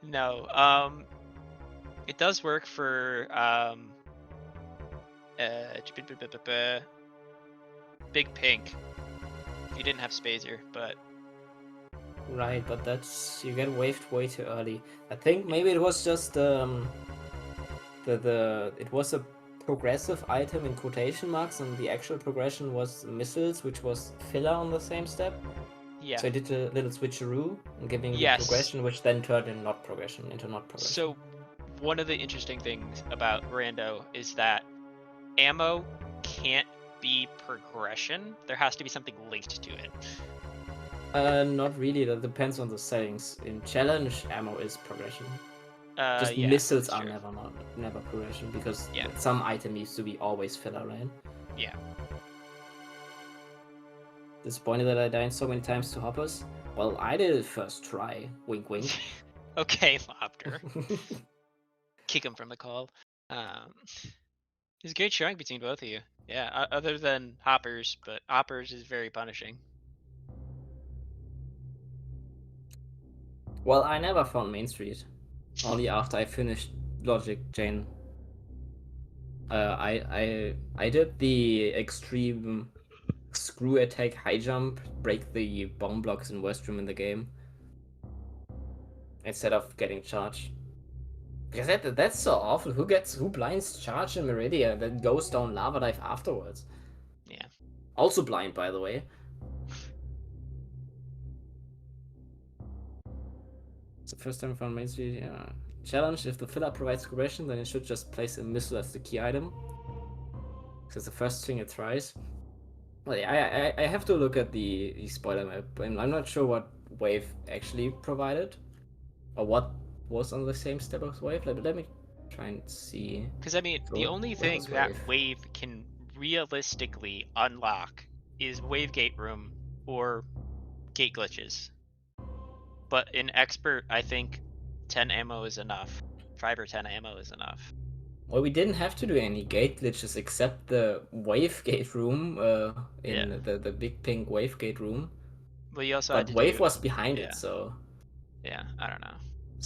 [SPEAKER 1] No. It does work for Big Pink. If you didn't have Spazer, but.
[SPEAKER 2] Right, but you get waved way too early. I think maybe it was just it was a progressive item in quotation marks, and the actual progression was missiles, which was filler on the same step.
[SPEAKER 1] Yeah.
[SPEAKER 2] So I did a little switcheroo and giving the progression, which then turned into not progression.
[SPEAKER 1] So one of the interesting things about Rando is that ammo can't be progression. There has to be something linked to it.
[SPEAKER 2] Not really. That depends on the settings. In challenge, ammo is progression. Just
[SPEAKER 1] Yeah,
[SPEAKER 2] missiles
[SPEAKER 1] that's
[SPEAKER 2] are
[SPEAKER 1] true.
[SPEAKER 2] never progression because
[SPEAKER 1] Yeah.
[SPEAKER 2] some item used to be always filler, right?
[SPEAKER 1] Yeah.
[SPEAKER 2] Disappointed that I died so many times to hoppers. Well, I did it first try. Wink, wink.
[SPEAKER 1] Okay, Lobster. Kick him from the call. Um, it's a great showing between both of you. Yeah, other than Hoppers, but Hoppers is very punishing.
[SPEAKER 2] Well, I never found Main Street. Only after I finished Logic Chain. I did the extreme screw attack high jump, break the bomb blocks in West Room in the game, instead of getting charged. Because that's so awful. Who blinds charge in Meridia and then goes down lava dive afterwards?
[SPEAKER 1] Yeah.
[SPEAKER 2] Also blind, by the way. It's the first time I found Main Street. Yeah. Challenge: if the filler provides progression, then it should just place a missile as the key item. Because the first thing it tries. Well, I have to look at the spoiler map, and I'm not sure what Wave actually provided, or what was on the same step as Wave. Let me try and see.
[SPEAKER 1] Because, I mean, the only
[SPEAKER 2] Where
[SPEAKER 1] thing
[SPEAKER 2] was
[SPEAKER 1] that
[SPEAKER 2] Wave?
[SPEAKER 1] Wave can realistically unlock is Wave Gate Room or Gate Glitches. But in Expert, I think 10 ammo is enough. 5 or 10 ammo is enough.
[SPEAKER 2] Well, we didn't have to do any gate glitches except the Wave Gate room,
[SPEAKER 1] Yeah.
[SPEAKER 2] in the big pink Wave Gate room.
[SPEAKER 1] But you also had
[SPEAKER 2] But
[SPEAKER 1] to
[SPEAKER 2] Wave
[SPEAKER 1] do,
[SPEAKER 2] was behind it,
[SPEAKER 1] yeah.
[SPEAKER 2] so
[SPEAKER 1] Yeah, I don't know.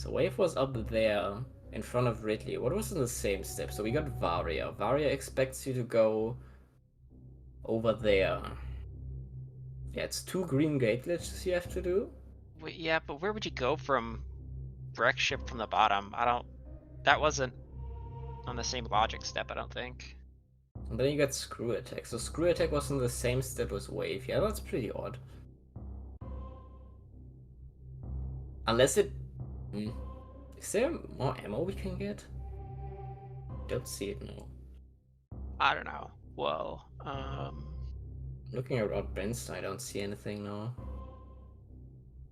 [SPEAKER 2] Wave was up there in front of Ridley. What was in the same step? So we got Varia. Varia expects you to go over there. Yeah, it's 2 green gate glitches you have to do.
[SPEAKER 1] Wait, yeah, but where would you go from wreck ship from the bottom? That wasn't on the same logic step, I don't think.
[SPEAKER 2] And then you got Screw Attack. So Screw Attack was in the same step as Wave. Yeah, that's pretty odd. Unless it... Is there more ammo we can get? Don't see it, no.
[SPEAKER 1] I don't know. Well,
[SPEAKER 2] Looking around Ben's, I don't see anything, no.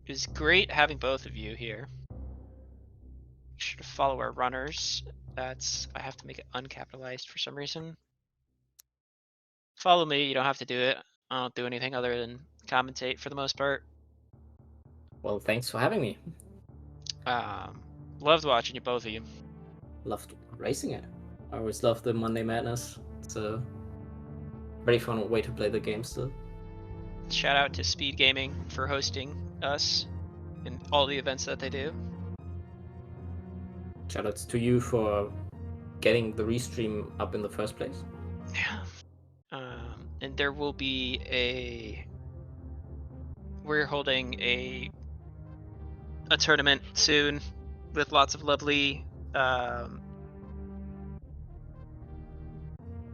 [SPEAKER 1] it was great having both of you here. Make sure to follow our runners. I have to make it uncapitalized for some reason. Follow me, you don't have to do it. I don't do anything other than commentate for the most part.
[SPEAKER 2] Well, thanks for having me.
[SPEAKER 1] Loved watching you, both of you.
[SPEAKER 2] Loved racing it. I always love the Monday Madness. It's a very fun way to play the game still.
[SPEAKER 1] Shout out to SpeedGaming for hosting us and all the events that they do.
[SPEAKER 2] Shoutouts to you for getting the restream up in the first place.
[SPEAKER 1] Yeah. And there will be we're holding a tournament soon with lots of lovely,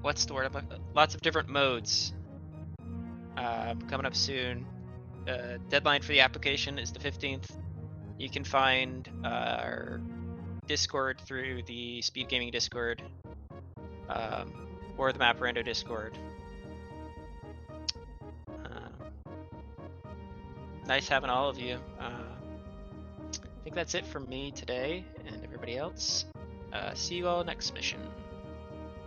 [SPEAKER 1] what's the word? Lots of different modes coming up soon. Deadline for the application is the 15th. You can find our Discord through the SpeedGaming Discord, or the Map Rando Discord. Nice having all of you. I think that's it from me today and everybody else. See you all next mission.